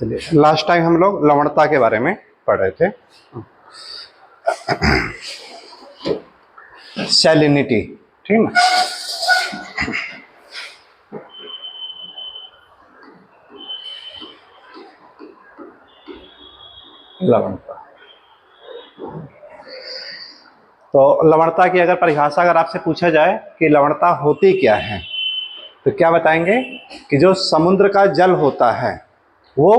चलिए, last time हम लोग लवणता के बारे में पढ़ रहे थे, सैलिनिटी, ठीक ना। लवणता, तो लवणता की अगर परिभाषा अगर आपसे पूछा जाए कि लवणता होती क्या है, तो क्या बताएंगे कि जो समुद्र का जल होता है वो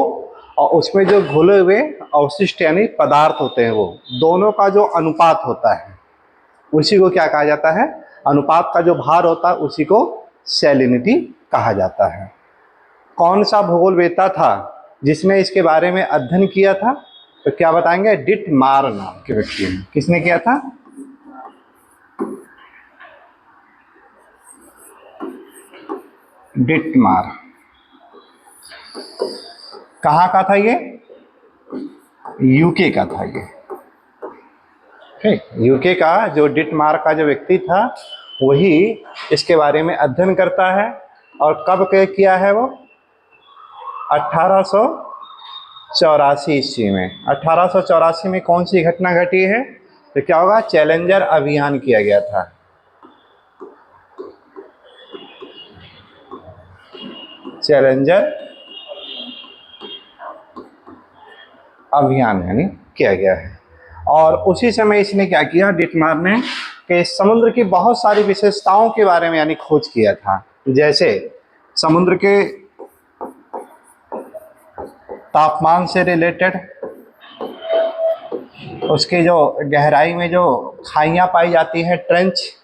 और उसमें जो घुले हुए अवशिष्ट यानी पदार्थ होते हैं, वो दोनों का जो अनुपात होता है उसी को क्या कहा जाता है, अनुपात का जो भार होता है उसी को सैलिनिटी कहा जाता है। कौन सा भूगोलवेत्ता था जिसने इसके बारे में अध्ययन किया था, तो क्या बताएंगे, डिटमार नाम के व्यक्ति ने। किसने किया था? डिटमार। कहाँ का था ये? यूके का था ये, ठीक। यूके का जो डिटमार का जो व्यक्ति था वही इसके बारे में अध्ययन करता है। और कब के किया है वो? 1884 ईस्वी में। 1884 में कौन सी घटना घटी है? तो क्या होगा, चैलेंजर अभियान किया गया था। चैलेंजर अभियान यानी किया गया है। और उसी समय इसने क्या किया, डिटमार ने, कि समुद्र की बहुत सारी विशेषताओं के बारे में यानी खोज किया था। जैसे समुद्र के तापमान से रिलेटेड, उसके जो गहराई में जो खाइयां पाई जाती हैं, ट्रेंच,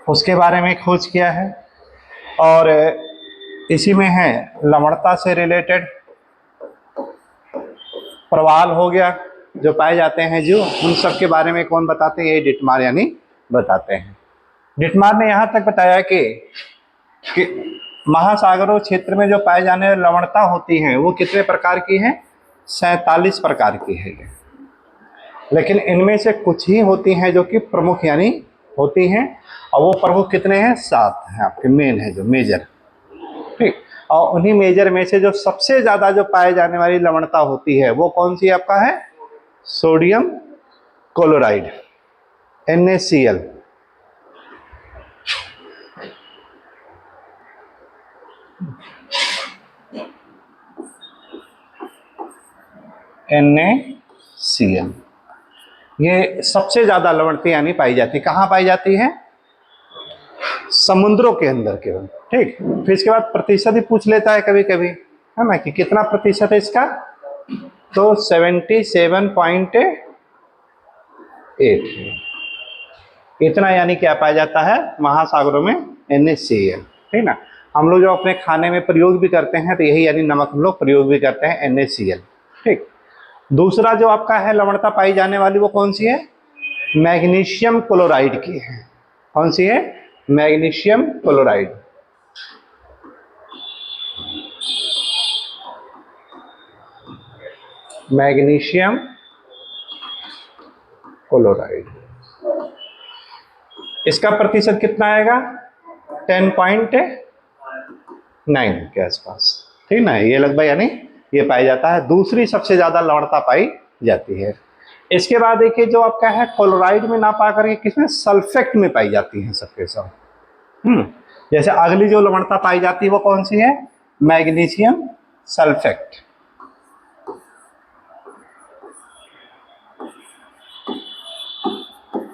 उसके बारे में खोज किया है। और इसी में है लवणता से रिलेटेड प्रवाल हो गया जो पाए जाते हैं, जो उन सब के बारे में कौन बताते हैं? ये डिटमार यानी बताते हैं। डिटमार ने यहाँ तक बताया कि महासागरों क्षेत्र में जो पाए जाने वाली लवणता होती है वो कितने प्रकार की है? 47 प्रकार की है। लेकिन इनमें से कुछ ही होती हैं जो कि प्रमुख यानी होती हैं, और वो प्रमुख कितने हैं? 7 हैं आपके, मेन है जो मेजर, ठीक। और उन्हीं मेजर में से जो सबसे ज़्यादा जो पाए जाने वाली लवणता होती है वो कौन सी आपका है? Sodium chloride, NaCl। NaCl ये सबसे ज़्यादा लवणता यानी पाई जाती है। कहाँ पाई जाती है? समुद्रों के अंदर केवल, ठीक। फिर इसके बाद प्रतिशत ही पूछ लेता है कभी कभी, है ना, कि कितना प्रतिशत है इसका, तो 77.8 इतना यानी क्या पाया जाता है महासागरों में? NaCl, ठीक ना। हम लोग जो अपने खाने में प्रयोग भी करते हैं तो यही यानी नमक हम लोग प्रयोग भी करते हैं, NaCl, ठीक। दूसरा जो आपका है लवणता पाई जाने वाली वो कौन सी है? मैग्नीशियम क्लोराइड की है। कौन सी है? Magnesium chloride. मैग्नीशियम क्लोराइड, इसका प्रतिशत कितना आएगा? 10.9 के आसपास, ठीक ना। ये लगभग यानी ये पाया जाता है, दूसरी सबसे ज्यादा लवणता पाई जाती है। इसके बाद देखिए जो आपका है क्लोराइड में ना पा करके किसमें? सल्फेट में पाई जाती है सबके सब। जैसे अगली जो लवणता पाई जाती है वो कौन सी है? Magnesium sulphate.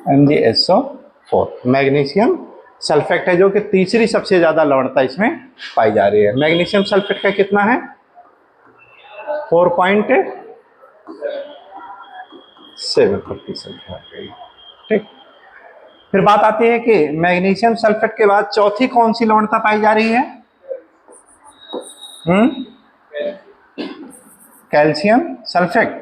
MgSO4 magnesium sulphate है, जो कि तीसरी सबसे ज्यादा लवणता इसमें पाई जा रही है। मैग्नीशियम सल्फेट का कितना है? 4.7%, ठीक। फिर बात आती है कि मैग्नीशियम सल्फेट के बाद चौथी कौन सी लवणता पाई जा रही है? Calcium sulphate.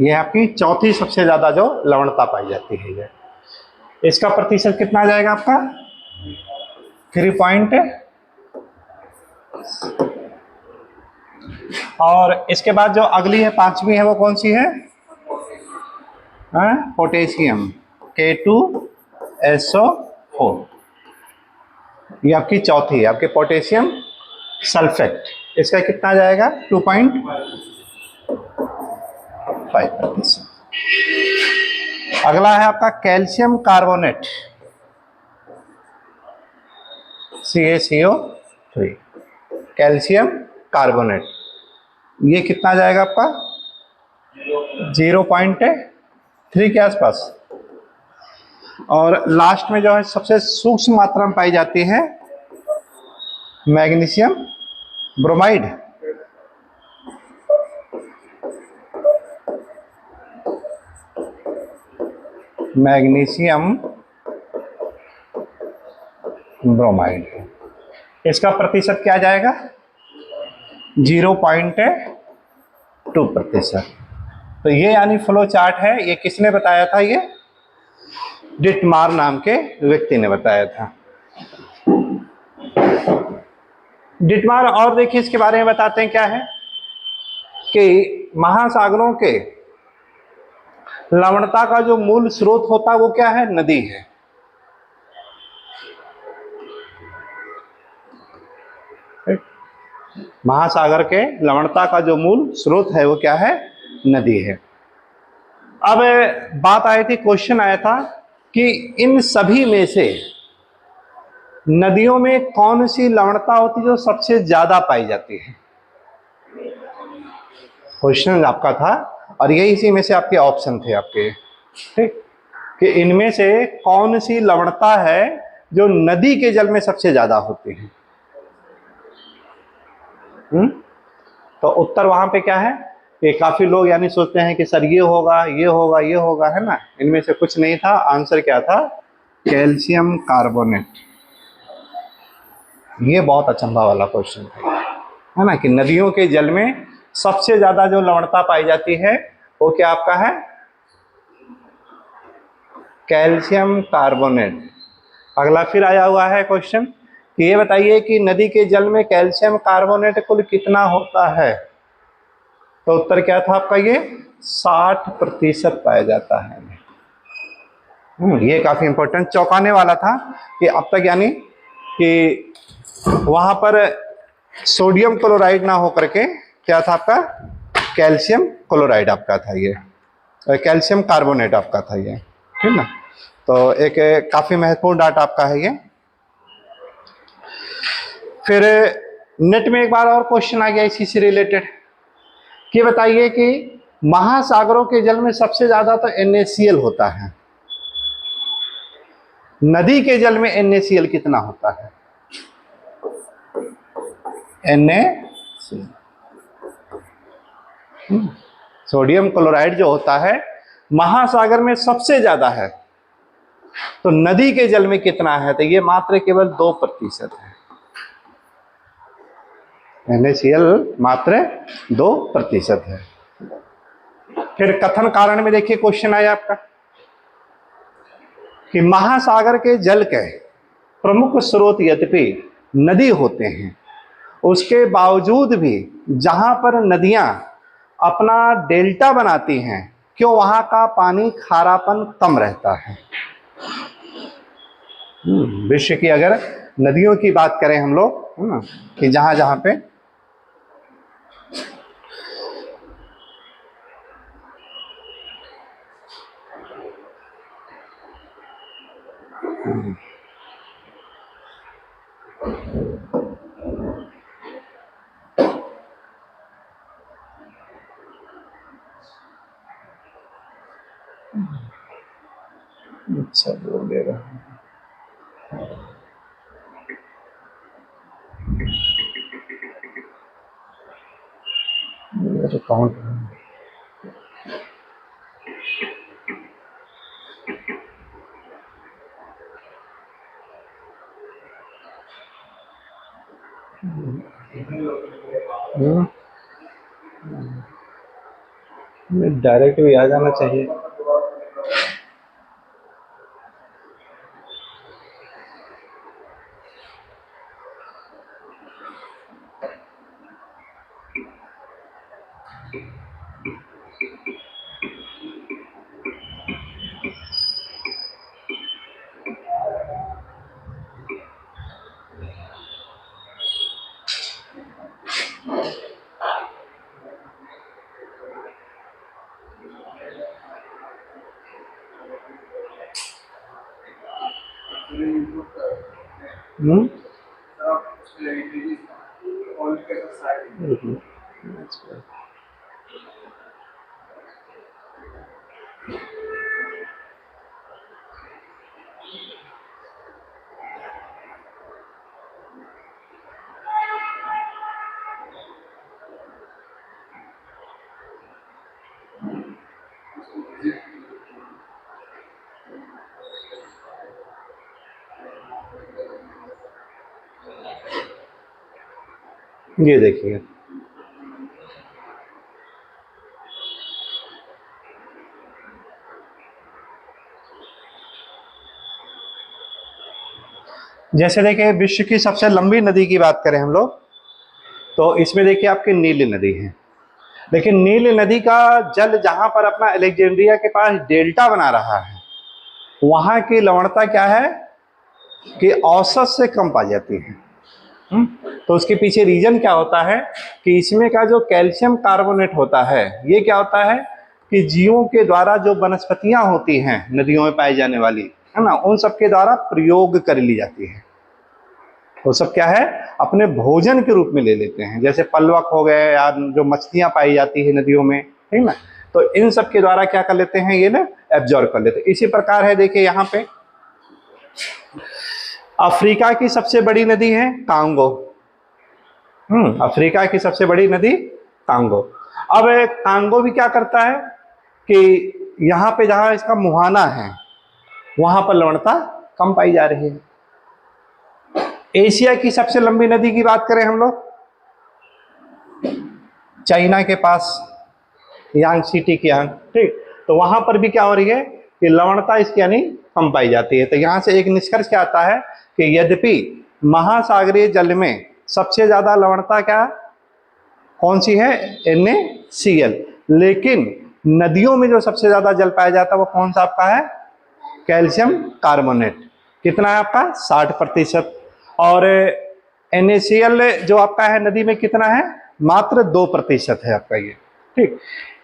ये आपकी चौथी सबसे ज्यादा जो लवणता पाई जाती है। ये इसका प्रतिशत कितना आ जाएगा आपका? 3 और इसके बाद जो अगली है पांचवी है वो कौन सी है? पोटेशियम, K2SO4, ये आपकी चौथी है, आपके पोटेशियम सल्फेट, इसका कितना जाएगा 2.5%। अगला है आपका calcium carbonate CaCO3, calcium carbonate, ये कितना जाएगा आपका 0.3 के आसपास। और लास्ट में जो है सबसे सूक्ष्म मात्रा में पाई जाती है मैग्नीशियम ब्रोमाइड, मैग्नीशियम ब्रोमाइड, इसका प्रतिशत क्या जाएगा 0.2%। तो ये यानी फ्लो चार्ट है, ये किसने बताया था, ये डिटमार नाम के व्यक्ति ने बताया था। डिटमार और देखिए इसके बारे में बताते हैं क्या है कि महासागरों के लवणता का जो मूल स्रोत होता है वो क्या है, नदी है। महासागर के लवणता का जो मूल स्रोत है वो क्या है, नदी है। अब बात आई थी, क्वेश्चन आया था कि इन सभी में से नदियों में कौन सी लवणता होती है जो सबसे ज्यादा पाई जाती है। क्वेश्चन आपका था और यही इसी में से आपके ऑप्शन थे आपके, ठीक, कि इनमें से कौन सी लवणता है जो नदी के जल में सबसे ज्यादा होती है। तो उत्तर वहां पे क्या है कि काफी लोग यानी सोचते हैं कि सर ये होगा ये होगा ये होगा, है ना, इनमें से कुछ नहीं था। आंसर क्या था, कैल्शियम कार्बोनेट। ये बहुत अचंभा वाला क्वेश्चन है ना, कि नदियों के जल में सबसे ज्यादा जो लवणता पाई जाती है वो क्या आपका है, कैल्शियम कार्बोनेट। अगला फिर आया हुआ है क्वेश्चन कि ये बताइए कि नदी के जल में कैल्शियम कार्बोनेट कुल कितना होता है। तो उत्तर क्या था आपका, ये 60% पाया जाता है। ये काफी इंपॉर्टेंट चौंकाने वाला था कि अब तक यानी कि वहां पर सोडियम क्लोराइड ना हो करके क्या था आपका, कैल्शियम क्लोराइड आपका था, ये कैल्शियम कार्बोनेट आपका था ये, ठीक ना। तो एक काफी महत्वपूर्ण डाटा आपका है ये। फिर नेट में एक बार और क्वेश्चन आ गया इसी से रिलेटेड कि बताइए कि महासागरों के जल में सबसे ज्यादा तो NaCl होता है, नदी के जल में NaCl कितना होता है, NaCl, सोडियम क्लोराइड जो होता है महासागर में सबसे ज्यादा है, तो नदी के जल में कितना है, तो ये मात्र केवल 2% है। NaCl मात्र 2% है। फिर कथन कारण में देखिए क्वेश्चन आया आपका कि महासागर के जल के प्रमुख स्रोत यद्यपि नदी होते हैं, उसके बावजूद भी जहां पर नदियां अपना डेल्टा बनाती हैं, क्यों वहां का पानी खारापन कम रहता है। विश्व की अगर नदियों की बात करें हम लोग, है ना, कि जहां जहां पे अच्छा बोल देगा काउंट डायरेक्ट भी आ जाना चाहिए। हम्म। ये देखिए, जैसे देखिए विश्व की सबसे लंबी नदी की बात करें हम लोग, तो इसमें देखिए आपकी नील नदी है। लेकिन नील नदी का जल जहां पर अपना अलेक्जेंड्रिया के पास डेल्टा बना रहा है, वहां की लवणता क्या है कि औसत से कम पाई जाती है। तो उसके पीछे रीजन क्या होता है कि इसमें का जो कैल्शियम कार्बोनेट होता है, ये क्या होता है कि जीवों के द्वारा जो वनस्पतियां होती हैं नदियों में पाई जाने वाली, है ना, उन सब के द्वारा प्रयोग कर ली जाती है। वो सब क्या है, अपने भोजन के रूप में ले लेते हैं। जैसे पलवक हो गए या जो मछलियां पाई जाती है नदियों में, ठीक ना, तो इन सब के द्वारा क्या कर लेते हैं, ये ना एब्जॉर्ब कर लेते हैं। इसी प्रकार है, देखिए यहाँ पे अफ्रीका की सबसे बड़ी नदी है कांगो। अफ्रीका की सबसे बड़ी नदी कांगो। अब कांगो भी क्या करता है कि यहाँ पे जहां इसका मुहाना है, वहां पर लवणता कम पाई जा रही है। एशिया की सबसे लंबी नदी की बात करें हम लोग, चाइना के पास यांगसी कियांग, ठीक, तो वहां पर भी क्या हो रही है कि लवणता इसकी यानी कम पाई जाती है। तो यहां से एक निष्कर्ष क्या आता है कि यद्यपि महासागरीय जल में सबसे ज्यादा लवणता क्या कौन सी है, NaCl, लेकिन नदियों में जो सबसे ज्यादा जल पाया जाता है वो कौन सा आपका है, कैल्शियम कार्बोनेट। कितना है आपका, 60%। और NaCl जो आपका है नदी में कितना है, मात्र 2% है आपका ये, ठीक।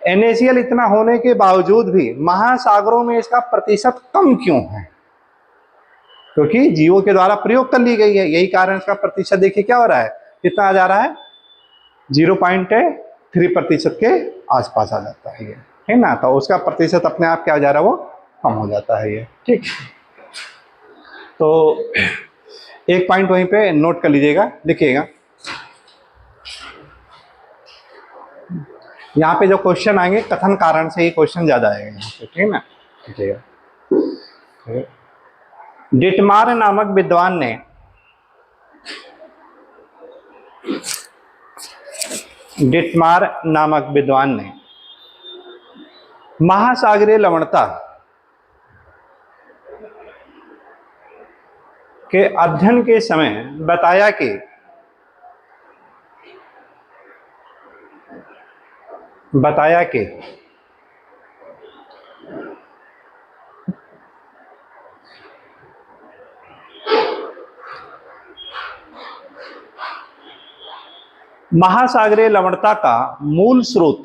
NaCl इतना होने के बावजूद भी महासागरों में इसका प्रतिशत कम क्यों है, क्योंकि जीवों के द्वारा प्रयोग कर ली गई है। यही कारण इसका प्रतिशत देखिए क्या हो रहा है, कितना आ जा रहा है, 0.3% के आसपास आ जाता है ये, है ना। तो उसका प्रतिशत अपने आप क्या हो जा रहा है, वो कम हो जाता है ये, ठीक। तो एक पॉइंट वहीं पे नोट कर लीजिएगा, लिखिएगा। यहाँ पे जो क्वेश्चन आएंगे कथन कारण से ही क्वेश्चन ज्यादा आएगा यहाँ पे, ठीक है ना, लिखिएगा। डिटमार नामक विद्वान ने महासागरीय लवणता के अध्ययन के समय बताया कि महासागरीय लवणता का मूल स्रोत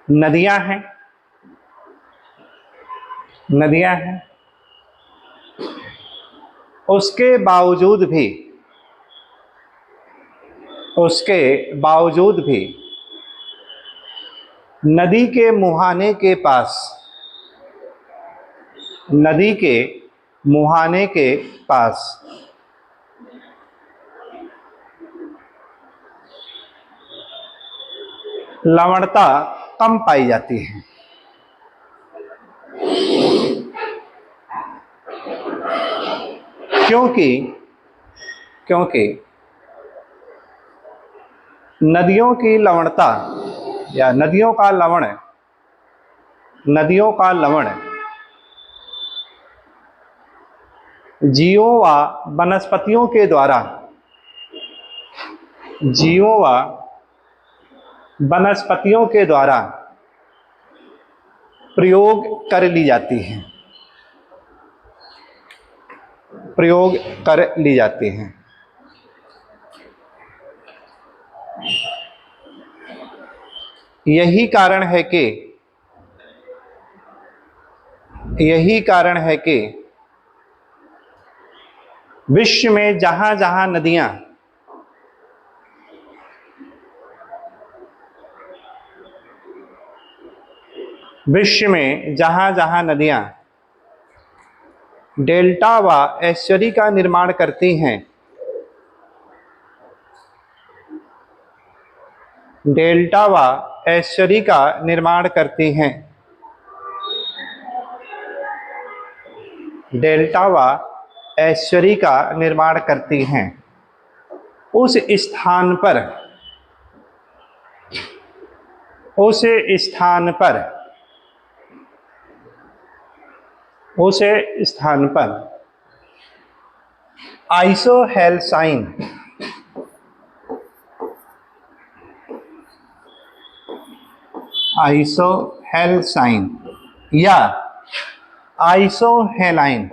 नदियां हैं। उसके बावजूद भी नदी के मुहाने के पास लवणता कम पाई जाती है। क्योंकि नदियों की लवणता या नदियों का लवण जीवों व वनस्पतियों के द्वारा प्रयोग कर ली जाती हैं। यही कारण है कि विश्व में जहां जहां नदियां डेल्टा व एस्चुरी का निर्माण करती हैं, डेल्टा व एस्चुरी का निर्माण करती हैं, डेल्टा व एस्चुरी का निर्माण करती हैं, उस स्थान पर आइसोहेल्साइन या आइसोहेलाइन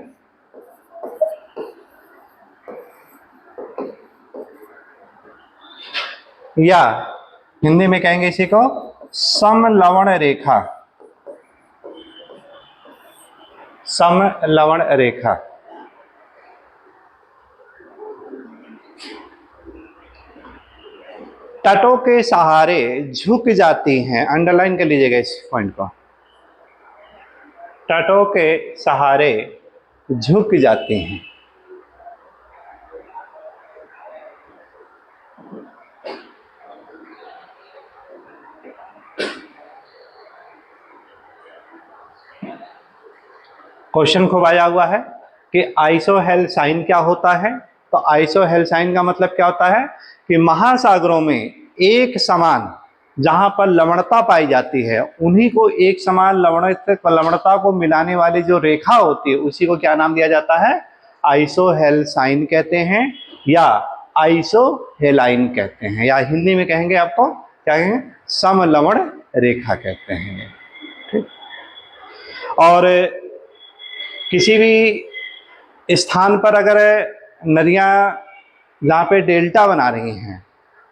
या हिंदी में कहेंगे इसी को समलवण रेखा, समलवण रेखा। तटों के सहारे झुक जाती हैं, अंडरलाइन कर लीजिएगा इस पॉइंट को, तटों के सहारे झुक जाती हैं। क्वेश्चन खूब आया हुआ है कि आइसोहेल्साइन क्या होता है। तो आइसोहेल्साइन का मतलब क्या होता है कि महासागरों में एक समान जहां पर लवणता पाई जाती है, उन्हीं को एक समान लवणता को मिलाने वाली जो रेखा होती है, उसी को क्या नाम दिया जाता है, आइसोहेल्साइन कहते हैं या आइसोहेलाइन कहते हैं, या हिंदी में कहेंगे आपको क्या कहेंगे, समलवण रेखा कहते हैं। ठीक। और किसी भी स्थान पर अगर नदियां जहाँ पे डेल्टा बना रही हैं,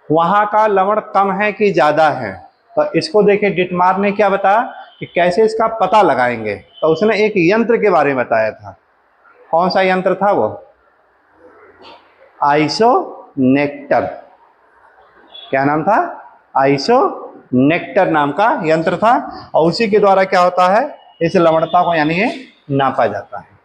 वहाँ का लवण कम है कि ज़्यादा है, तो इसको देखिए डिटमार ने क्या बताया कि कैसे इसका पता लगाएंगे। तो उसने एक यंत्र के बारे में बताया था। कौन सा यंत्र था वो, आइसोनेक्टर। क्या नाम था, आइसोनेक्टर नाम का यंत्र था, और उसी के द्वारा क्या होता है, इस लवणता को यानी ये नापा जाता है।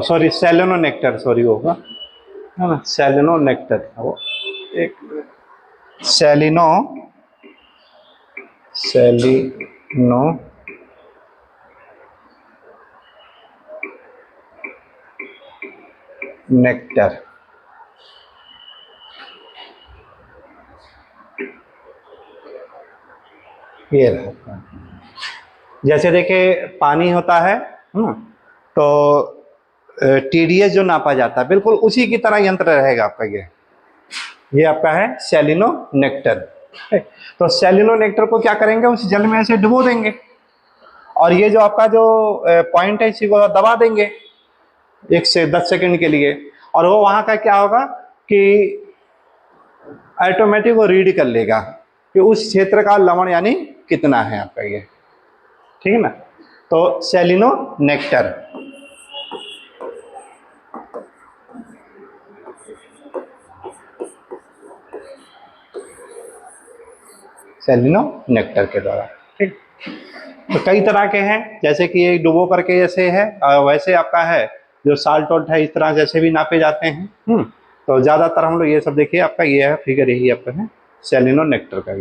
सॉरी सेलेनोनेक्टर, सॉरी होगा है ना, सेलेनोनेक्टर वो एक सेलिनो नेक्टर। ये रहा, जैसे देखिए पानी होता है तो TDS जो नापा जाता है, बिल्कुल उसी की तरह यंत्र रहेगा आपका। ये आपका है सेलिनोनेक्टर। तो सेलिनोनेक्टर को क्या करेंगे, उस जल में ऐसे डुबो देंगे, और ये जो आपका जो पॉइंट है इसी को दबा देंगे 1 से 10 सेकंड के लिए, और वो वहां का क्या होगा कि ऑटोमेटिक वो रीड कर लेगा कि उस क्षेत्र का लवण यानी कितना है आपका ये। ठीक है ना। तो सेलिनोनेक्टर, सेलिनोनेक्टर के द्वारा। ठीक। तो कई तरह के हैं, जैसे कि ये डुबो करके जैसे है, वैसे आपका है जो साल्ट वोल्ट है, इस तरह जैसे भी नापे जाते हैं। तो ज्यादातर हम लोग ये सब देखिए, आपका ये है फिगर, यही आपका है सेलिनोनेक्टर का।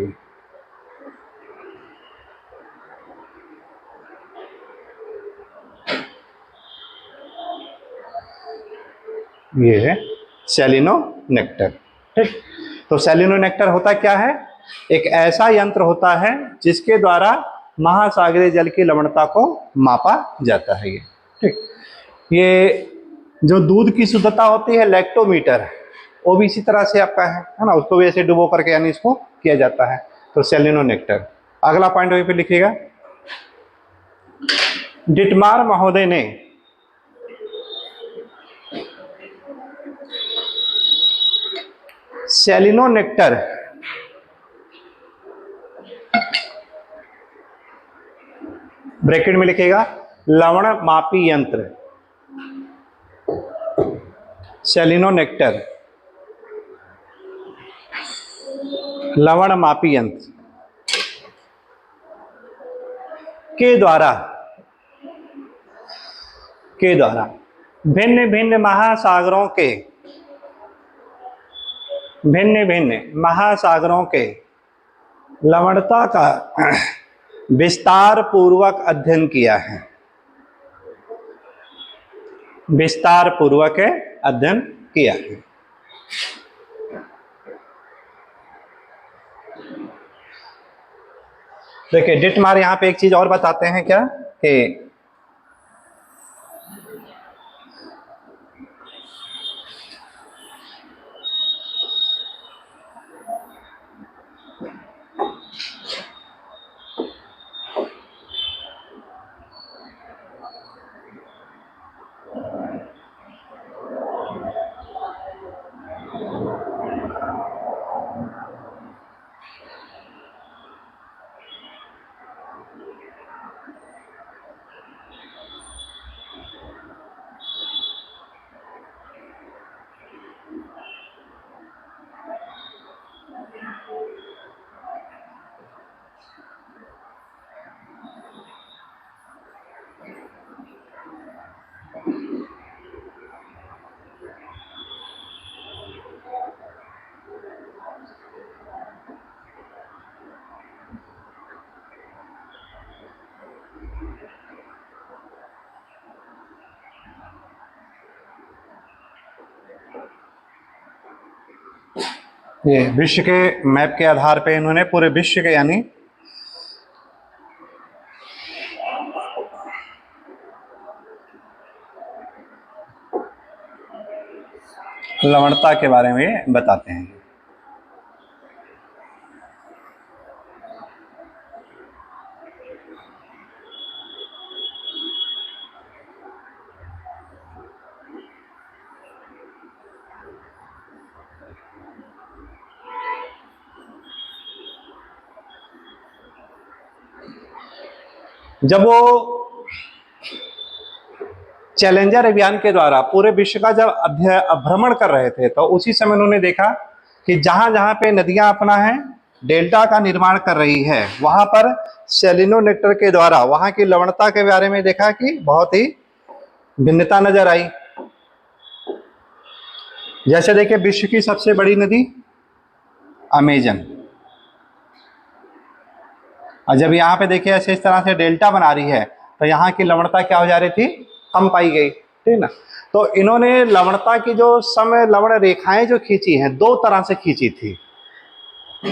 ये है सेलिनोनेक्टर। ठीक। तो सेलिनोनेक्टर होता क्या है एक ऐसा यंत्र होता है जिसके द्वारा महासागरीय जल की लवणता को मापा जाता है। ये ठीक, ये जो दूध की शुद्धता होती है लैक्टोमीटर, वो भी इसी तरह से आपका है ना, उसको भी ऐसे डुबो करके यानी इसको किया जाता है। तो सेलिनोनेक्टर। अगला पॉइंट वहीं पे लिखिएगा। डिटमार महोदय ने सेलिनोनेक्टर ब्रैकेट में लिखेगा लवण मापी यंत्र, सेलिनोनेक्टर लवण मापी यंत्र के द्वारा भिन्न भिन्न महासागरों के लवणता का विस्तार पूर्वक अध्ययन किया है। विस्तार पूर्वक अध्ययन किया है। देखिए डिटमार यहां पे एक चीज और बताते हैं क्या कि ये विश्व के मैप के आधार पे इन्होंने पूरे विश्व के यानी लवणता के बारे में बताते हैं। जब वो चैलेंजर अभियान के द्वारा पूरे विश्व का जब भ्रमण कर रहे थे तो उसी समय उन्होंने देखा कि जहां जहां पे नदियां अपना है डेल्टा का निर्माण कर रही है, वहां पर सेलिनोनेक्टर के द्वारा वहां की लवणता के बारे में देखा कि बहुत ही भिन्नता नजर आई। जैसे देखिए विश्व की सबसे बड़ी नदी अमेजन, और जब यहाँ पे देखिए ऐसे इस तरह से डेल्टा बना रही है तो यहाँ की लवणता क्या हो जा रही थी, कम पाई गई, ठीक ना। तो इन्होंने लवणता की जो समय लवण रेखाएं जो खींची हैं दो तरह से खींची थी,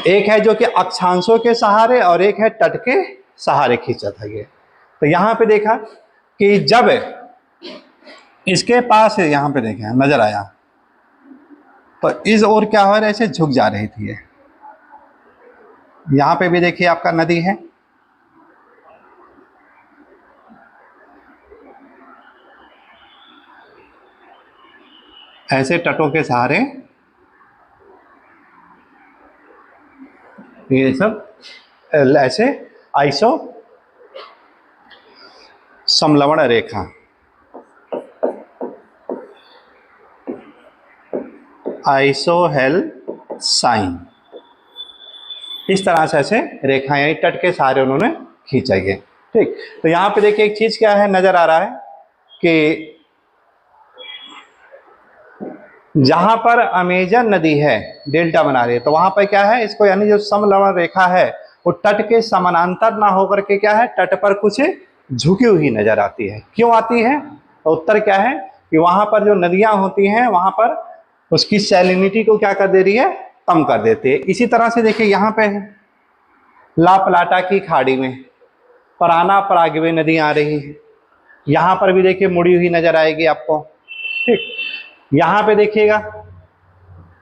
एक है जो कि अक्षांशों के सहारे और एक है तट के सहारे खींचा था ये। तो यहाँ पे देखा कि जब इसके पास यहाँ पे देखें नजर आया तो इस ओर क्या हो रहा है, ऐसे झुक जा रही थी ये। यहां पे भी देखिए आपका नदी है, ऐसे तटों के सहारे ये सब ऐसे आइसो समलवण रेखा, आइसोहेल साइन, इस तरह से ऐसे रेखाएं तट के सहारे उन्होंने खींचा है। ठीक, तो यहाँ पे देखिए एक चीज क्या है नजर आ रहा है कि जहां पर अमेजन नदी है डेल्टा बना रही है तो वहां पर क्या है, इसको यानी जो समलवण रेखा है वो तट के समानांतर ना होकर के क्या है, तट पर कुछ झुकी हुई नजर आती है। क्यों आती है? तो उत्तर क्या है कि वहां पर जो नदियां होती हैं वहां पर उसकी सैलिनिटी को क्या कर दे रही है, कम कर देती है। इसी तरह से देखिए यहाँ पे है ला प्लाटा की खाड़ी में पराना पराग्वे नदी आ रही है, यहाँ पर भी देखिए मुड़ी हुई नजर आएगी आपको। ठीक, यहाँ पे देखिएगा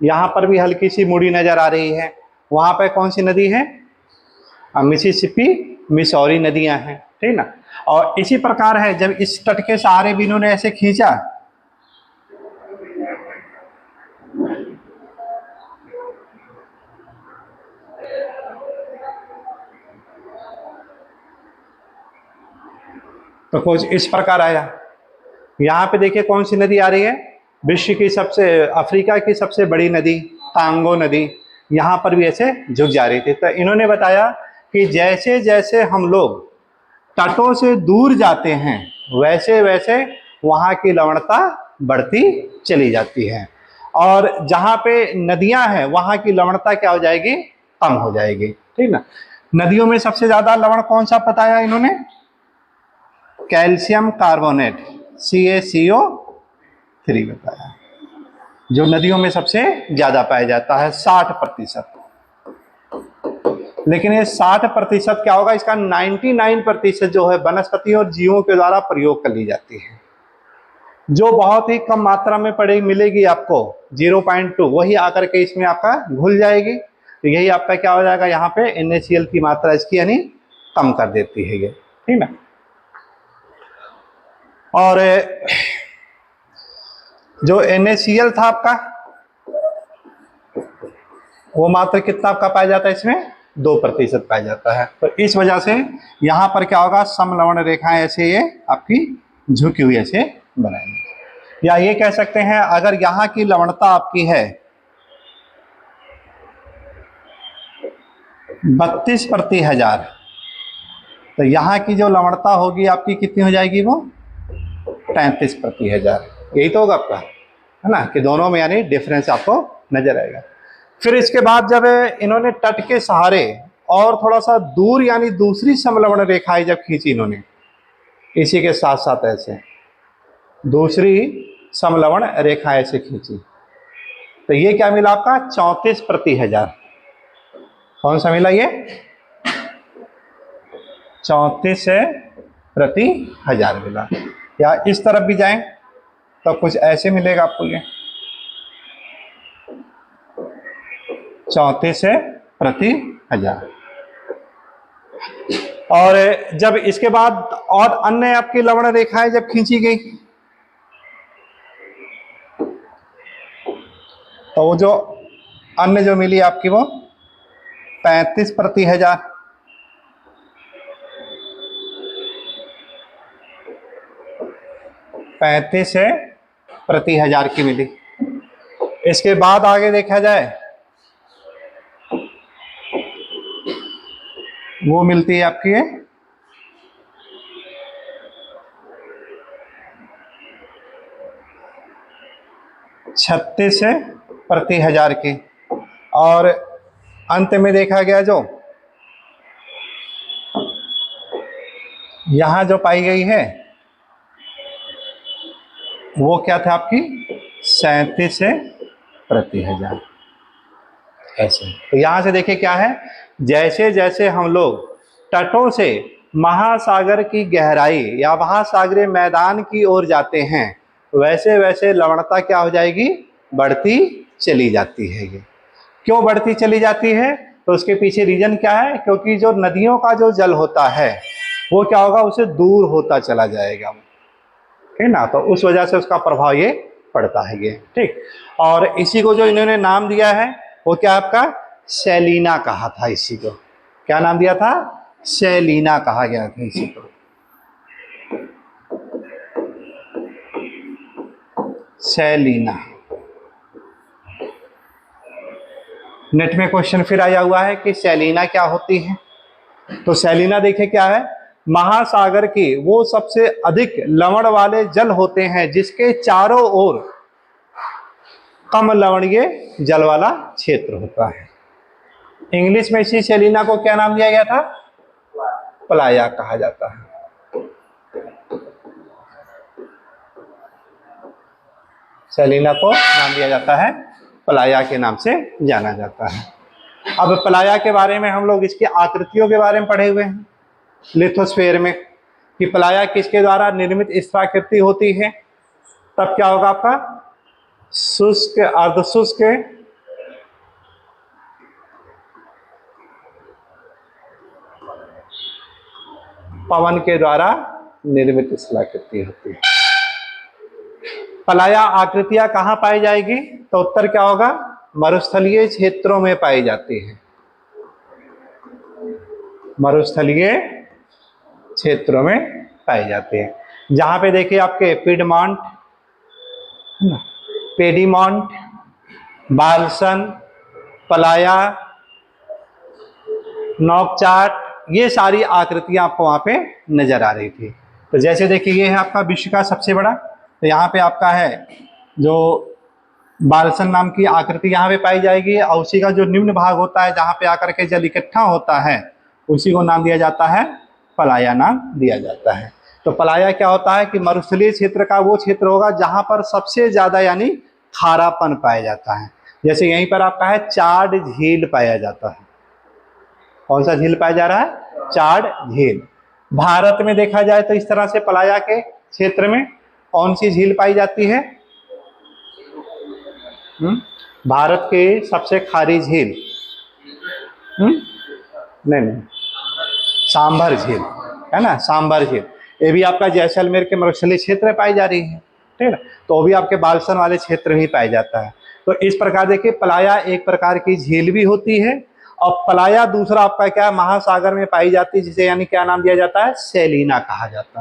यहाँ पर भी हल्की सी मुड़ी नजर आ रही है। वहां पे कौन सी नदी है? मिसिसिपी मिसौरी नदियां हैं, ठीक ना। और इसी प्रकार है जब इस तट के सहारे भी इन्होंने ऐसे खींचा तो कुछ इस प्रकार आया। यहाँ पे देखिए कौन सी नदी आ रही है? विश्व की सबसे, अफ्रीका की सबसे बड़ी नदी तांगो नदी, यहाँ पर भी ऐसे झुक जा रही थी। तो इन्होंने बताया कि जैसे जैसे हम लोग तटों से दूर जाते हैं वैसे वैसे वहाँ की लवणता बढ़ती चली जाती है, और जहाँ पे नदियाँ हैं वहाँ की लवणता क्या हो जाएगी? कम हो जाएगी, ठीक ना। नदियों में सबसे ज्यादा लवण कौन सा बताया इन्होंने? कैल्शियम कार्बोनेट CaCO3 बताया, जो नदियों में सबसे ज्यादा पाया जाता है 60%। लेकिन ये 60% क्या होगा? इसका 99% जो है वनस्पति और जीवों के द्वारा प्रयोग कर ली जाती है। जो बहुत ही कम मात्रा में पड़ेगी मिलेगी आपको 0.2, वही आकर के इसमें आपका घुल जाएगी। तो यही आपका क्या हो जाएगा? यहाँ पे NaCl की मात्रा इसकी यानी कम कर देती है ये, ठीक ना। और जो NaCl था आपका वो मात्र कितना आपका पाया जाता है? इसमें 2% पाया जाता है। तो इस वजह से यहाँ पर क्या होगा? समलवण रेखाएं ऐसे ये आपकी झुकी हुई ऐसे बनाएंगे। या ये कह सकते हैं अगर यहाँ की लवणता आपकी है 32/1000, तो यहाँ की जो लवणता होगी आपकी कितनी हो जाएगी? वो 33/1000। यही तो होगा आपका, है ना, कि दोनों में यानी डिफरेंस आपको नजर आएगा। फिर इसके बाद जब इन्होंने तट के सहारे और थोड़ा सा दूर यानी दूसरी समलवण रेखाएं जब खींची इन्होंने, इसी के साथ साथ ऐसे दूसरी समलवण रेखा ऐसे खींची, तो ये क्या मिला आपका? 34/1000। कौन सा मिला ये? 34/1000 मिला। या इस तरफ भी जाएं तो कुछ ऐसे मिलेगा आपको ये 34/1000। और जब इसके बाद और अन्य आपकी लवण रेखाएं जब खींची गई तो वो जो अन्य जो मिली आपकी वो 35/1000। 35/1000 की मिली। इसके बाद आगे देखा जाए वो मिलती है आपकी है 36/1000 की। और अंत में देखा गया जो यहां जो पाई गई है वो क्या था आपकी? 37/1000। ऐसे तो यहां से देखिए क्या है, जैसे जैसे हम लोग तटों से महासागर की गहराई या महासागरीय मैदान की ओर जाते हैं वैसे वैसे लवणता क्या हो जाएगी? बढ़ती चली जाती है। ये क्यों बढ़ती चली जाती है? तो उसके पीछे रीजन क्या है? क्योंकि जो नदियों का जो जल होता है वो क्या होगा? उसे दूर होता चला जाएगा, ठीक ना। तो उस वजह से उसका प्रभाव ये पड़ता है ये, ठीक। और इसी को जो इन्होंने नाम दिया है वो क्या आपका? सैलीना कहा था। इसी को क्या नाम दिया था? सैलीना कहा गया था इसी को। सैलीना। नेट में क्वेश्चन फिर आया हुआ है कि सैलीना क्या होती है। तो सैलीना देखिए क्या है? महासागर की वो सबसे अधिक लवण वाले जल होते हैं जिसके चारों ओर कम लवणीय जल वाला क्षेत्र होता है। इंग्लिश में इसी सैलीना को क्या नाम दिया गया था? प्लाया कहा जाता है। सैलीना को नाम दिया जाता है पलाया के नाम से जाना जाता है। अब पलाया के बारे में हम लोग इसकी आकृतियों के बारे में पढ़े हुए हैं लिथोस्फीयर में, कि पलाया किसके द्वारा निर्मित स्थलाकृति होती है। तब क्या होगा आपका, शुष्क, अर्धशुष्क, पवन के द्वारा निर्मित स्थलाकृति होती है। पलाया आकृतियां कहां पाई जाएगी, तो उत्तर क्या होगा, मरुस्थलीय क्षेत्रों में पाई जाती है। मरुस्थलीय क्षेत्रों में पाई जाती है, जहां पे देखिए आपके पिडमॉन्ट, पेडीमॉन्ट, बाल्सन, पलाया, नौकचाट, ये सारी आकृतियां आपको वहां पे नजर आ रही थी। तो जैसे देखिए ये है आपका विश्व का सबसे बड़ा, तो यहाँ पे आपका है जो बाल्सन नाम की आकृति यहाँ पे पाई जाएगी, और उसी का जो निम्न भाग होता है जहाँ पे आकर के जल इकट्ठा होता है उसी को नाम दिया जाता है पलाया, नाम दिया जाता है। तो पलाया क्या होता है कि मरुस्थलीय क्षेत्र का वो क्षेत्र होगा जहां पर सबसे ज्यादा यानी खारापन पाया जाता है। जैसे यहीं पर आपका है चाड झील पाया जाता है। कौन सा झील पाया जा रहा है, चाड झील। भारत में देखा जाए तो इस तरह से पलाया के क्षेत्र में कौन सी झील पाई जाती है, भारत की सबसे खारी झील, नहीं, सांभर झील है ना, सांभर झील। ये भी आपका जैसलमेर के मरुस्थलीय क्षेत्र में पाई जा रही है, ठीक है। तो वो भी आपके बाल्सन वाले क्षेत्र में ही पाया जाता है। तो इस प्रकार देखिए पलाया एक प्रकार की झील भी होती है, और पलाया दूसरा आपका क्या है, महासागर में पाई जाती है, जिसे यानी क्या नाम दिया जाता है, सेलिना कहा जाता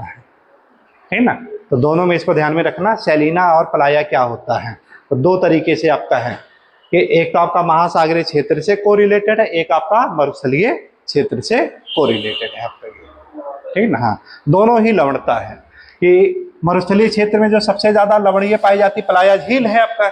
है ना। तो दोनों में इसको ध्यान में रखना, सेलिना और पलाया क्या होता है। तो दो तरीके से आपका है कि एक तो आपका महासागरीय क्षेत्र से कोरिलेटेड है, एक आपका मरुस्थलीय क्षेत्र से कोरिलेटेड है आपका, ठीक ना। हाँ, दोनों ही लवणता है कि मरुस्थलीय क्षेत्र में जो सबसे ज्यादा लवणीय पाई जाती पलाया झील है आपका,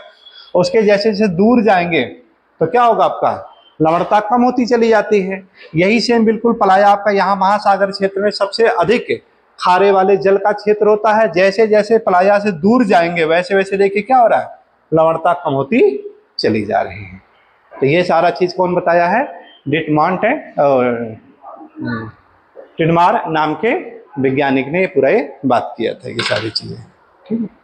उसके जैसे जैसे दूर जाएंगे तो क्या होगा, आपका लवणता कम होती चली जाती है। यही सेम बिल्कुल पलाया आपका यहाँ महासागर क्षेत्र में सबसे अधिक खारे वाले जल का क्षेत्र होता है। जैसे जैसे पलाया से दूर जाएंगे वैसे वैसे देखिए क्या हो रहा है, लवणता कम होती चली जा रही है। तो ये सारा चीज कौन बताया है, डिटमॉन्ट है और टिडमार नाम के वैज्ञानिक ने पूरा ये बात किया था, ये सारी चीजें, ठीक है।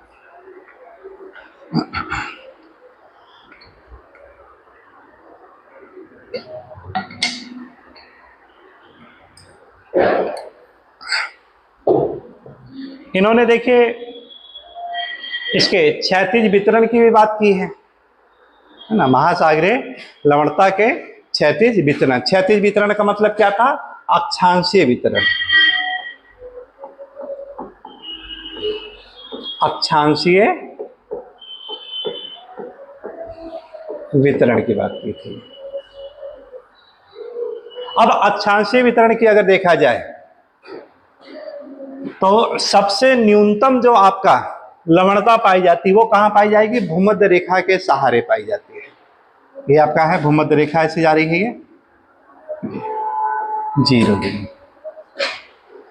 इन्होंने देखिए इसके क्षैतिज वितरण की भी बात की है ना, महासागरीय लवणता के क्षैतिज वितरण। क्षैतिज वितरण का मतलब क्या था, अक्षांशीय वितरण, अक्षांशीय वितरण की बात की थी। अब अक्षांशीय वितरण की अगर देखा जाए तो सबसे न्यूनतम जो आपका लवणता पाई जाती है वो कहां पाई जाएगी, भूमध्य रेखा के सहारे पाई जाती है। ये आपका है भूमध्य रेखा ऐसे जा रही है, ये 0 डिग्री,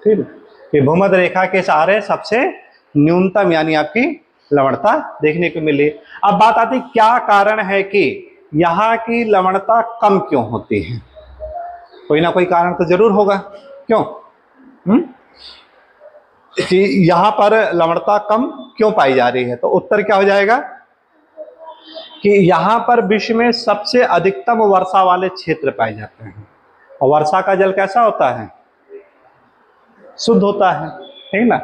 ठीक है। ये भूमध्य रेखा के सहारे सबसे न्यूनतम यानी आपकी लवणता देखने को मिली। अब बात आती क्या कारण है कि यहाँ की लवणता कम क्यों होती है, कोई ना कोई कारण तो जरूर होगा, क्यों कि यहां पर लवणता कम क्यों पाई जा रही है। तो उत्तर क्या हो जाएगा कि यहां पर विश्व में सबसे अधिकतम वर्षा वाले क्षेत्र पाए जाते हैं, और वर्षा का जल कैसा होता है, शुद्ध होता है, ठीक ना।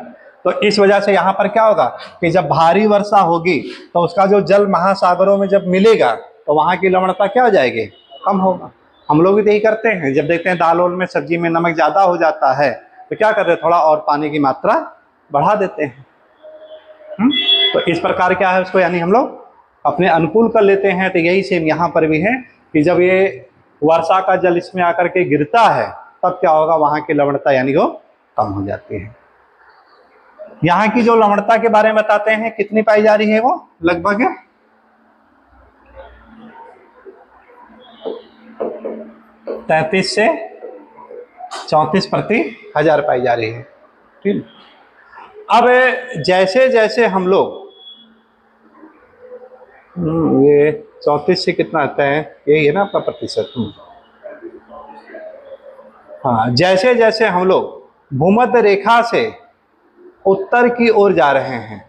तो इस वजह से यहाँ पर क्या होगा कि जब भारी वर्षा होगी तो उसका जो जल महासागरों में जब मिलेगा तो वहां की लवणता क्या हो जाएगी, कम होगा। हम लोग भी यही करते हैं, जब देखते हैं दाल में सब्जी में नमक ज्यादा हो जाता है तो क्या करते हैं, थोड़ा और पानी की मात्रा बढ़ा देते हैं। तो इस प्रकार क्या है उसको यानी हम लोग अपने अनुकूल कर लेते हैं। तो यही सेम यहाँ पर भी है कि जब ये वर्षा का जल इसमें आकर के गिरता है तब क्या होगा, वहां की लवणता यानी वो कम हो जाती है। यहाँ की जो लवणता के बारे में बताते हैं कितनी पाई जा रही है, वो लगभग 33 से 34 प्रति हजार पाई जा रही है, ठीक। अब जैसे जैसे हम लोग ये 34 से कितना आता है, यही है ना आपका प्रतिशत। हाँ, जैसे जैसे हम लोग भूमध्य रेखा से उत्तर की ओर जा रहे हैं,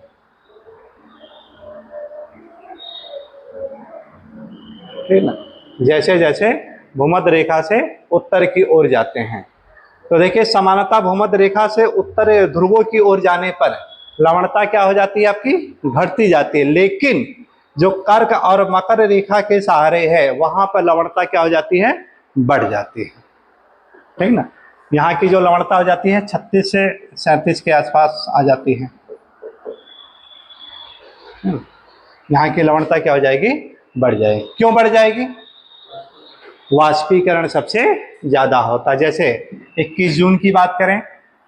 ठीक ना, जैसे जैसे भूमध्य रेखा से उत्तर की ओर जाते हैं, तो देखिए समानता भूमध्य रेखा से उत्तर ध्रुवों की ओर जाने पर लवणता क्या हो जाती है आपकी, घटती जाती है। लेकिन जो कर्क और मकर रेखा के सहारे है वहां पर लवणता क्या हो जाती है, बढ़ जाती है, ठीक ना। यहाँ की जो लवणता हो जाती है 36 से 37 के आसपास आ जाती है। यहाँ की लवणता क्या हो जाएगी, बढ़ जाएगी। क्यों बढ़ जाएगी, वाष्पीकरण सबसे ज्यादा होता है। जैसे 21 जून की बात करें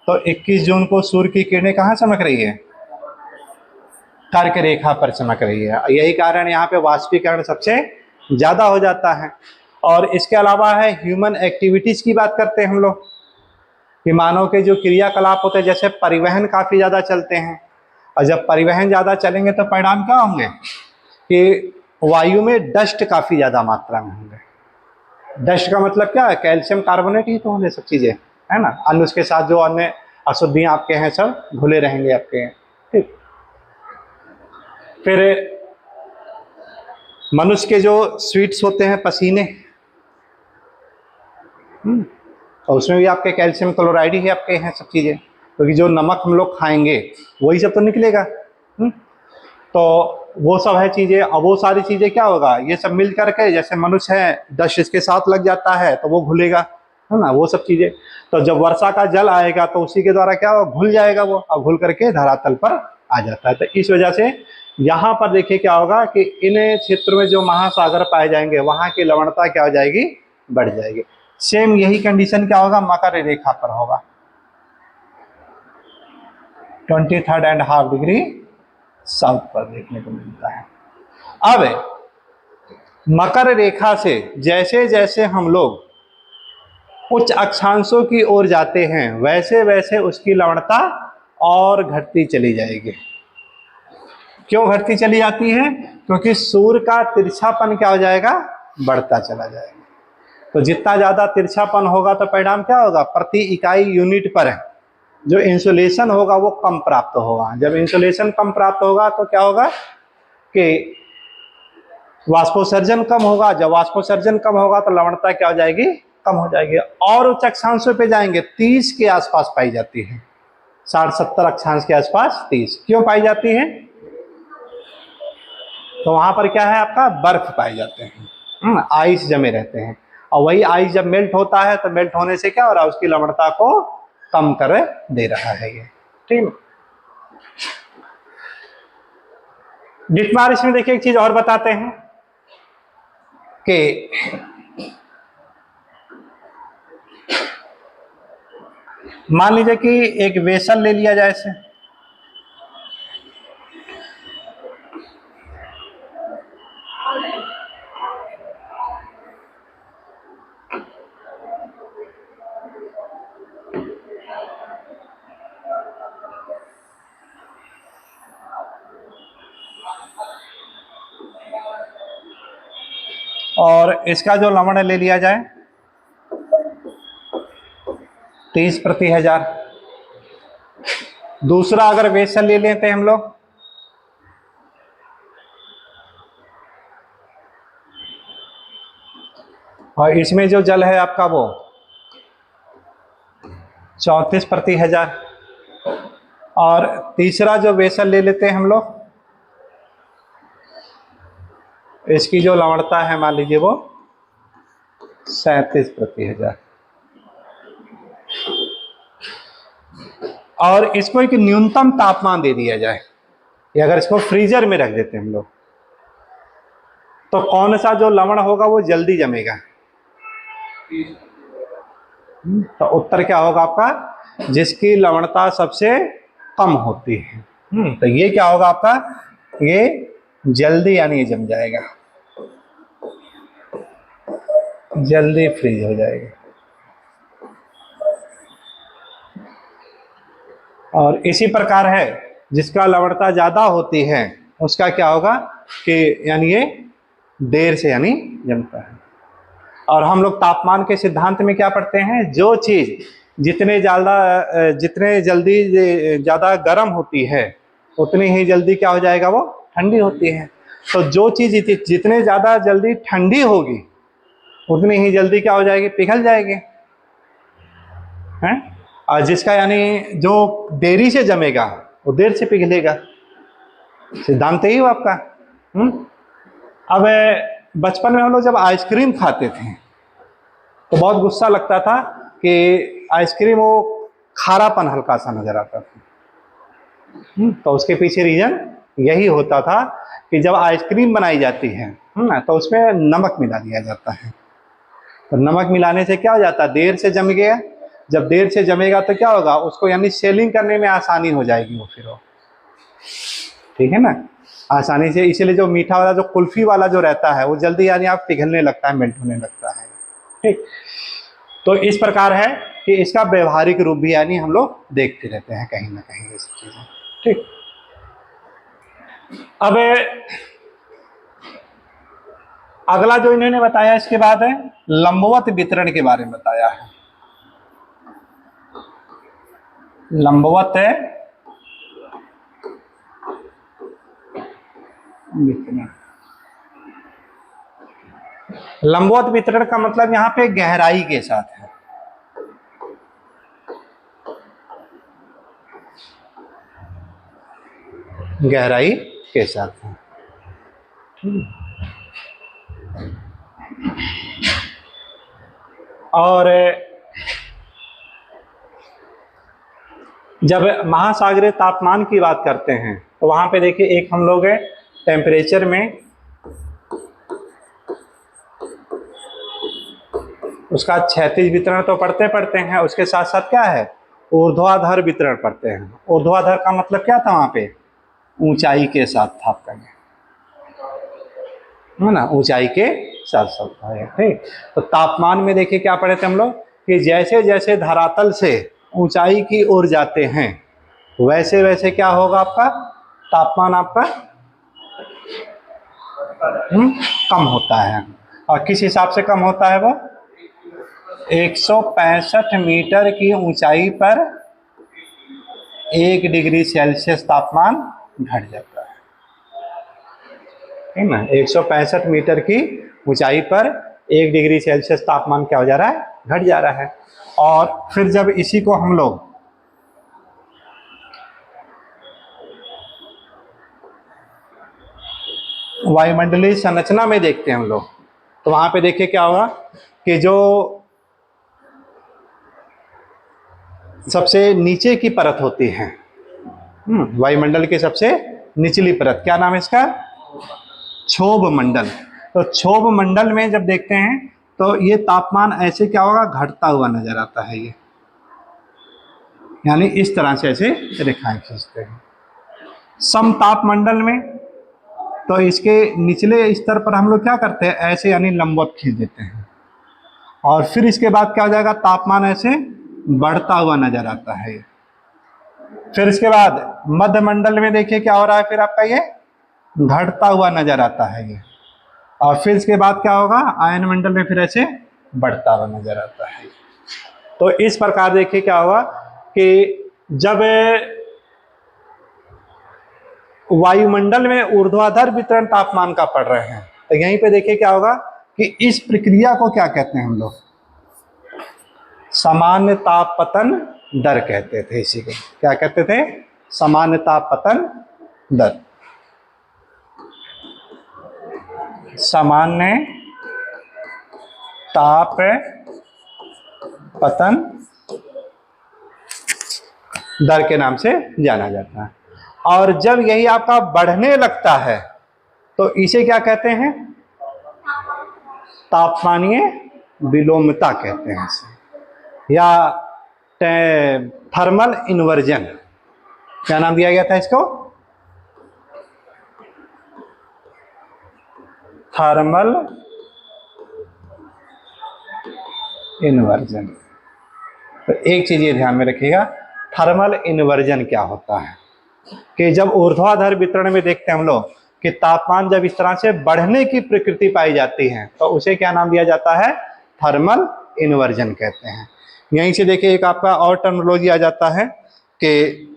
तो 21 जून को सूर्य की किरणें कहाँ चमक रही है, कर्क रेखा पर चमक रही है। यही कारण यहाँ पे वाष्पीकरण सबसे ज्यादा हो जाता है। और इसके अलावा है ह्यूमन एक्टिविटीज की बात करते हैं हम लोग, कि मानव के जो क्रियाकलाप होते हैं, जैसे परिवहन काफी ज्यादा चलते हैं, और जब परिवहन ज्यादा चलेंगे तो परिणाम क्या होंगे कि वायु में डस्ट काफी ज्यादा मात्रा में होंगे। डस्ट का मतलब क्या है, कैल्शियम कार्बोनेट ही तो होंगे सब चीजें, है ना। अन्य उसके साथ जो अन्य अशुद्धियां आपके हैं सब घुले रहेंगे आपके, ठीक। फिर मनुष्य के जो स्वीट्स होते हैं पसीने, और उसमें भी आपके कैल्शियम क्लोराइड ही आपके हैं सब चीजें, क्योंकि जो नमक हम लोग खाएंगे वही सब तो निकलेगा। तो वो सब है चीजें। अब वो सारी चीजें क्या होगा, ये सब मिल करके, जैसे मनुष्य है डस्ट इसके साथ लग जाता है तो वो घुलेगा, है ना, वो सब चीजें। तो जब वर्षा का जल आएगा तो उसी के द्वारा क्या होगा, घुल जाएगा वो, और घुल करके धरातल पर आ जाता है। तो इस वजह से यहाँ पर देखिए क्या होगा कि इन क्षेत्रों में जो महासागर पाए जाएंगे वहां की लवणता क्या हो जाएगी, बढ़ जाएगी। सेम यही कंडीशन क्या होगा, मकर रेखा पर होगा, 23.5 डिग्री साउथ पर देखने को मिलता है। अब मकर रेखा से जैसे जैसे हम लोग उच्च अक्षांशों की ओर जाते हैं वैसे वैसे उसकी लवणता और घटती चली जाएगी। क्यों घटती चली जाती है, क्योंकि सूर्य का तिरछापन क्या हो जाएगा, बढ़ता चला जाएगा। तो जितना ज्यादा तिरछापन होगा तो परिणाम क्या होगा, प्रति इकाई यूनिट पर जो इंसुलेशन होगा वो कम प्राप्त होगा। जब इंसुलेशन कम प्राप्त होगा तो क्या होगा कि वाष्पोत्सर्जन कम होगा। जब वाष्पोत्सर्जन कम होगा तो लवणता क्या हो जाएगी, कम हो जाएगी। और उच्च अक्षांशों पे जाएंगे 30 के आसपास पाई जाती है, 60-70 अक्षांश के आसपास 30। क्यों पाई जाती है, तो वहां पर क्या है आपका, बर्फ पाए जाते हैं, आइस जमे रहते हैं। और वही आइस जब मेल्ट होता है तो मेल्ट होने से क्या हो रहा है, उसकी लवणता को कम कर दे रहा है ये, ठीक। डिटमार इसमें देखिए एक चीज और बताते हैं कि मान लीजिए कि एक वेसल ले लिया जाए इसे, और इसका जो लवण ले लिया जाए 30/1000। दूसरा अगर वेसल ले लेते हैं हम लोग, और इसमें जो जल है आपका वो 34/1000। और तीसरा जो वेसल ले लेते हैं हम लोग, इसकी जो लवणता है मान लीजिए वो 37/1000। और इसको एक न्यूनतम तापमान दे दिया जाए, या अगर इसको फ्रीजर में रख देते हैं हम लोग, तो कौन सा जो लवण होगा वो जल्दी जमेगा, तो उत्तर क्या होगा आपका, जिसकी लवणता सबसे कम होती है। तो ये क्या होगा आपका, ये जल्दी यानी ये जम जाएगा, जल्दी फ्रीज हो जाएगा। और इसी प्रकार है जिसका लवणता ज्यादा होती है उसका क्या होगा कि यानी ये देर से यानी जमता है। और हम लोग तापमान के सिद्धांत में क्या पढ़ते हैं, जो चीज जितने जल्दी ज़्यादा गर्म होती है उतनी ही जल्दी क्या हो जाएगा, वो ठंडी होती है। तो जो चीज जितने ज़्यादा जल्दी ठंडी होगी उतनी ही जल्दी क्या हो जाएगी, पिघल जाएगी हैं। और जिसका यानी जो देरी से जमेगा वो देर से पिघलेगा। सिद्धांत ही हो आपका। अब बचपन में हम लोग जब आइसक्रीम खाते थे तो बहुत गुस्सा लगता था कि आइसक्रीम वो खारापन हल्का सा नजर आता था। तो उसके पीछे रीजन यही होता था कि जब आइसक्रीम बनाई जाती है तो उसमें नमक मिला दिया जाता है। तो नमक मिलाने से क्या हो जाता है, देर से जम गया। जब देर से जमेगा तो क्या होगा, उसको यानी सेलिंग करने में आसानी हो जाएगी वो, फिर वो ठीक है ना, आसानी से। इसीलिए जो मीठा वाला जो कुल्फी वाला जो रहता है वो जल्दी यानी आप पिघलने लगता है, मेल्ट होने लगता है। ठीक, तो इस प्रकार है कि इसका व्यवहारिक रूप भी यानी हम लोग देखते रहते हैं कहीं ना कहीं ये सब चीजें। ठीक, अब अगला जो इन्होंने बताया इसके बाद है लंबवत वितरण के बारे में बताया है। लंबवत है वितरण। लंबवत वितरण का मतलब यहां पे गहराई के साथ है। गहराई के साथ है। और जब महासागरीय तापमान की बात करते हैं तो वहां पे देखिए एक हम लोग टेम्परेचर में उसका क्षैतिज वितरण तो पढ़ते हैं, उसके साथ साथ क्या है, ऊर्ध्वाधर वितरण पढ़ते हैं। ऊर्ध्वाधर का मतलब क्या था, वहां पे ऊंचाई के साथ था आपका, है ना, ऊंचाई के साथ साथ है। ठीक, तो तापमान में देखिए क्या पढ़े थे हम लोग कि जैसे जैसे धरातल से ऊंचाई की ओर जाते हैं वैसे वैसे क्या होगा आपका तापमान आपका कम होता है। और किस हिसाब से कम होता है वो, 165 मीटर की ऊंचाई पर 1 डिग्री सेल्सियस तापमान घट जाता है, ठीक ना। 165 मीटर की ऊंचाई पर 1 डिग्री सेल्सियस तापमान क्या हो जा रहा है, घट जा रहा है। और फिर जब इसी को हम लोग वायुमंडलीय संरचना में देखते हैं हम लोग तो वहां पे देखिए क्या होगा कि जो सबसे नीचे की परत होती है वायुमंडल की सबसे निचली परत, क्या नाम है इसका, क्षोभ मंडल। तो क्षोभ मंडल में जब देखते हैं तो ये तापमान ऐसे क्या होगा, घटता हुआ नजर आता है ये, यानी इस तरह से ऐसे रेखाएं खींचते हैं। समताप मंडल में तो इसके निचले स्तर पर हम लोग क्या करते हैं, ऐसे यानी लंबवत खींच देते हैं। और फिर इसके बाद क्या हो जाएगा, तापमान ऐसे बढ़ता हुआ नजर आता है। फिर इसके बाद मध्य मंडल में देखिए क्या हो रहा है, फिर आपका ये घटता हुआ नजर आता है ये। और फिर इसके बाद क्या होगा, आयन मंडल में फिर ऐसे बढ़ता हुआ नजर आता है। तो इस प्रकार देखिए क्या होगा कि जब वायुमंडल में ऊर्ध्वाधर वितरण तापमान का पढ़ रहे हैं तो यहीं पे देखिए क्या होगा कि इस प्रक्रिया को क्या कहते हैं हम लोग, सामान्य तापपतन दर कहते थे। इसी को क्या कहते थे, सामान्य तापपतन दर। सामान्य ताप पतन दर के नाम से जाना जाता है। और जब यही आपका बढ़ने लगता है तो इसे क्या कहते हैं, तापमानीय विलोमता कहते हैं इसे, या थर्मल इन्वर्जन, क्या नाम दिया गया था इसको, थर्मल इन्वर्जन। तो एक चीज ये ध्यान में रखिएगा, थर्मल इन्वर्जन क्या होता है कि जब ऊर्ध्वाधर वितरण में देखते हैं हम लोग कि तापमान जब इस तरह से बढ़ने की प्रकृति पाई जाती है तो उसे क्या नाम दिया जाता है, थर्मल इन्वर्जन कहते हैं। यहीं से देखिए एक आपका और टर्मिनोलॉजी आ जाता है कि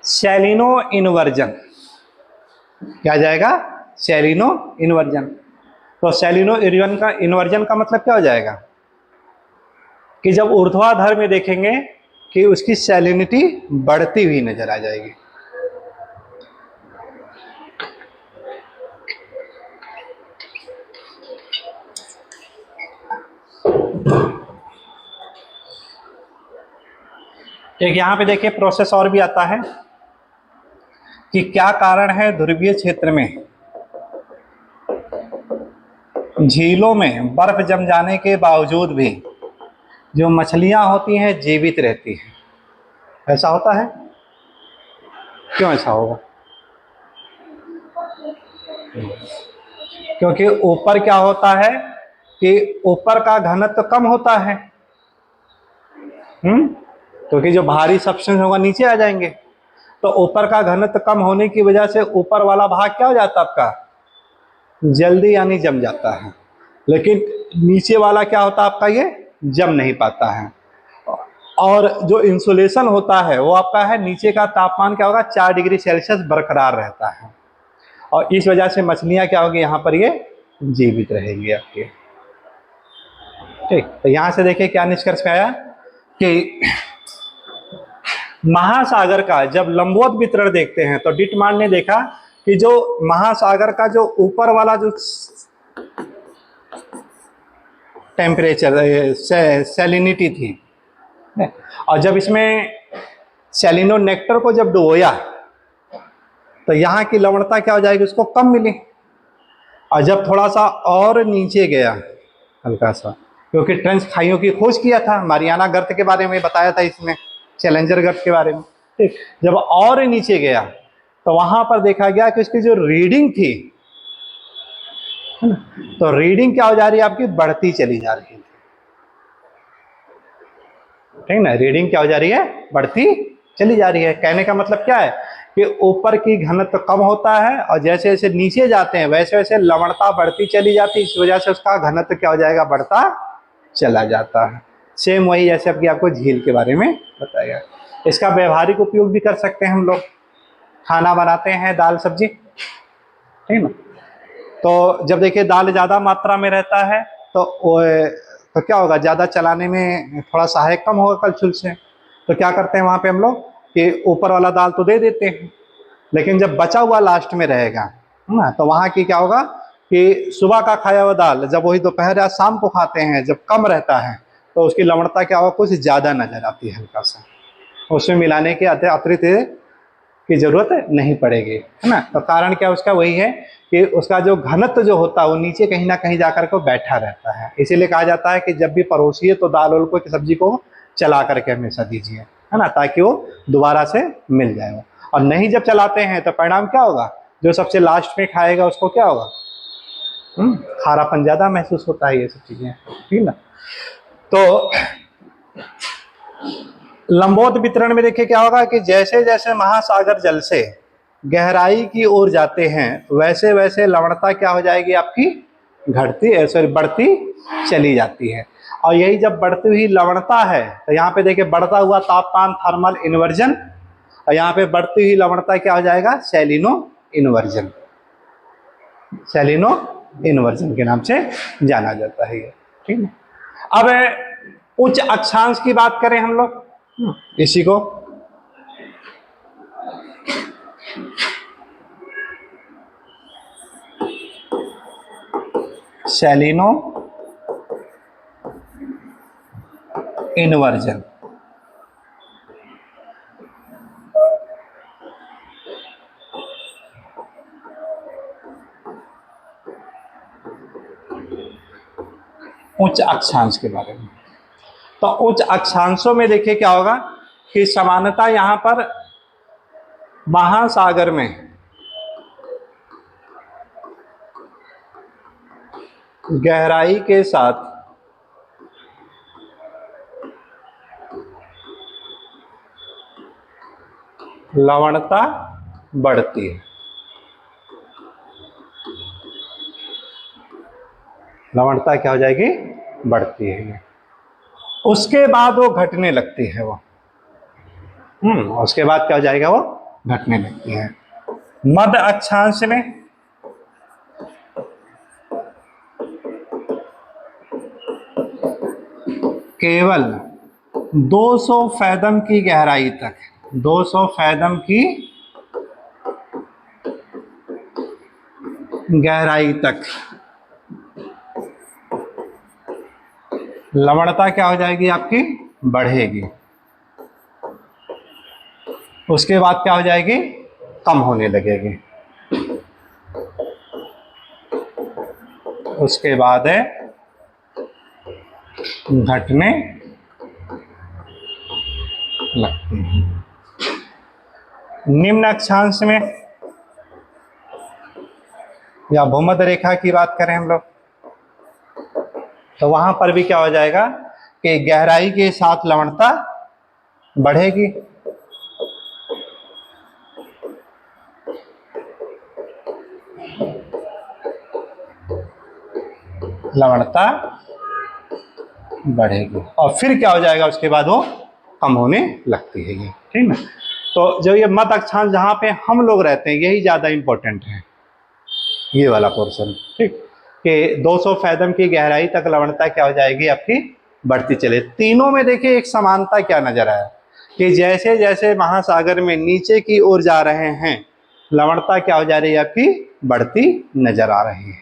सेलिनो इन्वर्जन। क्या जाएगा, सेलिनो इन्वर्जन। तो सेलिनो इन्वर्जन का मतलब क्या हो जाएगा कि जब ऊर्ध्वाधर में देखेंगे कि उसकी सैलिनिटी बढ़ती हुई नजर आ जाएगी। एक यहां पे देखिए प्रोसेस और भी आता है कि क्या कारण है ध्रुवीय क्षेत्र में झीलों में बर्फ जम जाने के बावजूद भी जो मछलियां होती हैं जीवित रहती हैं। ऐसा होता है, क्यों ऐसा होगा? क्योंकि ऊपर क्या होता है कि ऊपर का घनत्व कम होता है, क्योंकि जो भारी सब्सटेंस होगा नीचे आ जाएंगे, तो ऊपर का घनत्व कम होने की वजह से ऊपर वाला भाग क्या हो जाता है आपका, जल्दी यानी जम जाता है। लेकिन नीचे वाला क्या होता है आपका, ये जम नहीं पाता है। और जो इंसुलेशन होता है वो आपका है, नीचे का तापमान क्या होगा, 4 डिग्री सेल्सियस बरकरार रहता है, और इस वजह से मछलियां क्या होगी यहाँ पर, ये जीवित रहेगी आपकी। ठीक, तो यहां से देखिए क्या निष्कर्ष पे आया कि महासागर का जब लंबवत वितरण देखते हैं तो डिटमार्ट ने देखा कि जो महासागर का जो ऊपर वाला जो टेम्परेचर सैलिनिटी थी, और जब इसमें सेलिनोनेक्टर को जब डुबोया तो यहाँ की लवणता क्या हो जाएगी, उसको कम मिली। और जब थोड़ा सा और नीचे गया हल्का सा, क्योंकि ट्रेंच खाइयों की खोज किया था, मारियाना गर्त के बारे में बताया था इसमें, चैलेंजर गर्त के बारे में। ठीक, जब और नीचे गया तो वहां पर देखा गया कि उसकी जो रीडिंग थी, तो रीडिंग क्या हो जा रही है आपकी, बढ़ती चली जा रही है। ठीक ना, रीडिंग क्या हो जा रही है, बढ़ती चली जा रही है। कहने का मतलब क्या है कि ऊपर की घनत्व कम होता है और जैसे जैसे नीचे जाते हैं वैसे वैसे लवणता बढ़ती चली जाती है, इस वजह से उसका घनत्व क्या हो जाएगा, बढ़ता चला जाता है। सेम वही जैसे अभी आपको झील के बारे में बताया। इसका व्यवहारिक उपयोग भी कर सकते हैं हम लोग, खाना बनाते हैं, दाल सब्जी, ठीक ना, तो जब देखिए दाल ज़्यादा मात्रा में रहता है तो क्या होगा, ज़्यादा चलाने में थोड़ा सहायक कम होगा कलछुल से, तो क्या करते हैं वहाँ पे हम लोग कि ऊपर वाला दाल तो दे देते हैं, लेकिन जब बचा हुआ लास्ट में रहेगा ना, तो वहाँ की क्या होगा कि सुबह का खाया हुआ दाल जब वही दोपहर या शाम को खाते हैं, जब कम रहता है तो उसकी लवणता क्या होगा, कुछ ज़्यादा नजर आती है, हल्का सा, उसमें मिलाने के अतिरिक्त की जरूरत नहीं पड़ेगी, है ना। तो कारण क्या उसका वही है कि उसका जो घनत्व जो होता है वो नीचे कहीं ना कहीं जाकर के बैठा रहता है। इसीलिए कहा जाता है कि जब भी परोसिए तो दाल उल को सब्जी को चला करके हमेशा दीजिए, है ना, ताकि वो दोबारा से मिल जाए। और नहीं जब चलाते हैं तो परिणाम क्या होगा, जो सबसे लास्ट में खाएगा उसको क्या होगा, खारापन ज्यादा महसूस होता है, ये सब चीजें, ठीक ना। तो लंबवत वितरण में देखिए क्या होगा कि जैसे जैसे महासागर जल से गहराई की ओर जाते हैं वैसे वैसे लवणता क्या हो जाएगी आपकी, घटती सॉरी बढ़ती चली जाती है। और यही जब बढ़ती हुई लवणता है तो यहाँ पे देखिए बढ़ता हुआ तापमान थर्मल इन्वर्जन, और यहाँ पे बढ़ती हुई लवणता क्या हो जाएगा, सेलिनो इन्वर्जन, सेलिनो इन्वर्जन के नाम से जाना जाता है ये, ठीक है। अब उच्च अक्षांश की बात करें हम लोग, इसी को सेलिनो इन्वर्जन। उच्च अक्षांश के बारे में, तो उच्च अक्षांशों में देखिए क्या होगा कि समानता यहां पर महासागर में गहराई के साथ लवणता बढ़ती है। लवणता क्या हो जाएगी? बढ़ती है। उसके बाद वो घटने लगती है। वो उसके बाद क्या हो जाएगा? वो घटने लगती है। मध्य अक्षांश में केवल 200 फैदम की गहराई तक, 200 फैदम की गहराई तक लवणता क्या हो जाएगी? आपकी बढ़ेगी। उसके बाद क्या हो जाएगी? कम होने लगेगी। उसके बाद है घटने लगती है। निम्न अक्षांश में या भूमध्य रेखा की बात करें हम लोग, तो वहां पर भी क्या हो जाएगा कि गहराई के साथ लवणता बढ़ेगी। लवणता बढ़ेगी और फिर क्या हो जाएगा? उसके बाद वो कम होने लगती है। ये ठीक ना? तो जो ये मध्य अक्षांश जहां पे हम लोग रहते हैं, यही ज्यादा इंपॉर्टेंट है, ये वाला पोर्शन। ठीक, कि 200 फैदम की गहराई तक लवणता क्या हो जाएगी? आपकी बढ़ती चले। तीनों में देखिए एक समानता क्या नजर आया कि जैसे जैसे महासागर में नीचे की ओर जा रहे हैं, लवणता क्या हो जा रही है? आपकी बढ़ती नजर आ रही है।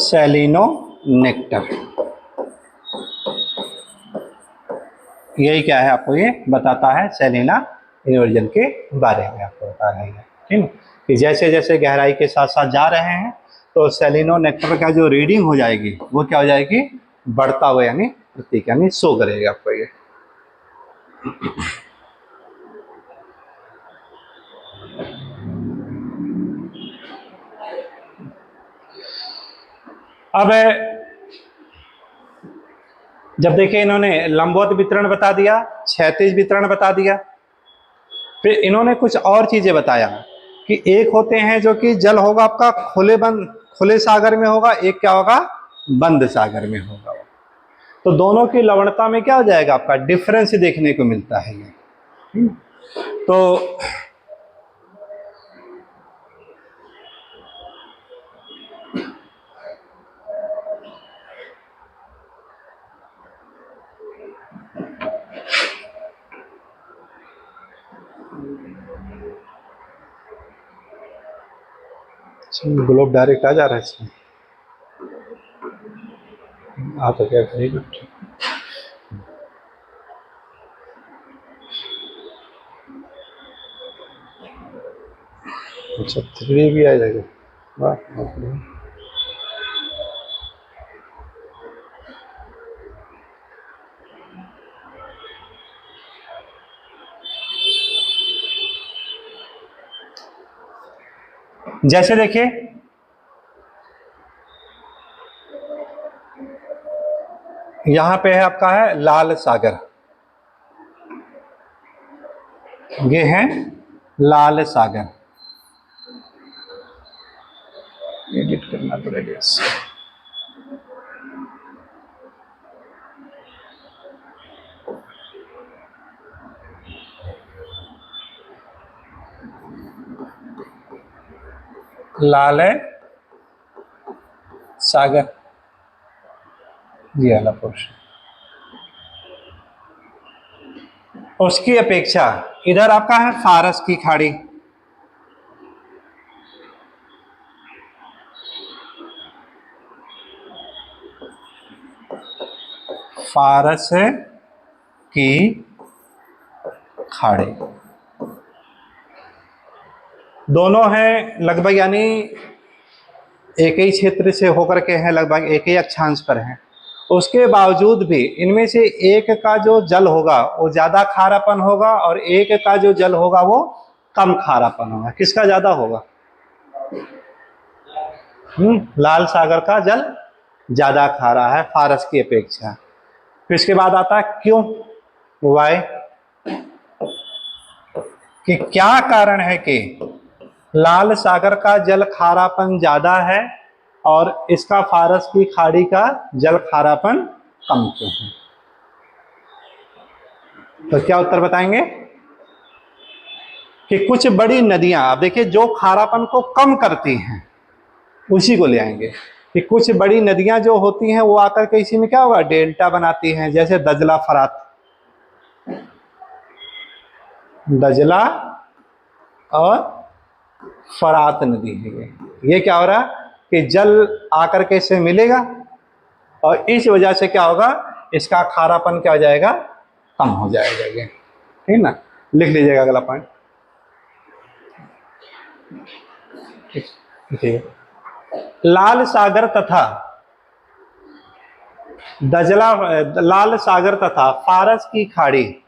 सेलिनोनेक्टर, यही क्या है? आपको ये बताता है सेलिना इन्वर्जन के बारे में, आपको बता रहे हैं। ठीक है कि जैसे जैसे गहराई के साथ साथ जा रहे हैं तो सेलिनोनेक्टर का जो रीडिंग हो जाएगी वो क्या हो जाएगी? बढ़ता हुआ, यानी प्रतीक, यानी शो करेगा आपको ये। अब जब देखिए इन्होंने लंबवत वितरण बता दिया, क्षैतिज वितरण बता दिया, फिर इन्होंने कुछ और चीजें बताया कि एक होते हैं जो कि जल होगा आपका खुले सागर में होगा, एक क्या होगा? बंद सागर में होगा। तो दोनों की लवणता में क्या हो जाएगा? आपका डिफरेंस देखने को मिलता है ये। तो ग्लोब डायरेक्ट आ जा रहा है इसमें, आ तो क्या करेगा? अच्छा 3D भी आ जाएगा, वाह। जैसे देखिए यहां पे है आपका है लाल सागर, ये है लाल सागर। एडिट करना पड़ेगा इससे। लाल सागर, ये वाला पोर्शन। उसकी अपेक्षा इधर आपका है फारस की खाड़ी। फारस की खाड़ी दोनों हैं लगभग, यानी एक ही क्षेत्र से होकर के हैं, लगभग एक ही अक्षांश पर हैं। उसके बावजूद भी इनमें से एक का जो जल होगा वो ज्यादा खारापन होगा और एक का जो जल होगा वो कम खारापन होगा। किसका ज्यादा होगा? लाल सागर का जल ज्यादा खारा है फारस की अपेक्षा। फिर इसके बाद आता है क्यों, वाई, कि क्या कारण है कि लाल सागर का जल खारापन ज्यादा है और इसका फारस की खाड़ी का जल खारापन कम क्यों है? तो क्या उत्तर बताएंगे कि कुछ बड़ी नदियां, आप देखिए, जो खारापन को कम करती हैं उसी को ले आएंगे। कि कुछ बड़ी नदियां जो होती हैं वो आकर के इसी में क्या होगा, डेल्टा बनाती हैं। जैसे दजला फरात, दजला और फरात नदी है। ये क्या हो रहा है कि जल आकर के इससे मिलेगा और इस वजह से क्या होगा, इसका खारापन क्या हो जाएगा, कम हो जाएगा। ये ठीक ना, लिख लीजिएगा अगला पॉइंट। ठीक है, लाल सागर तथा दजला, लाल सागर तथा फारस की खाड़ी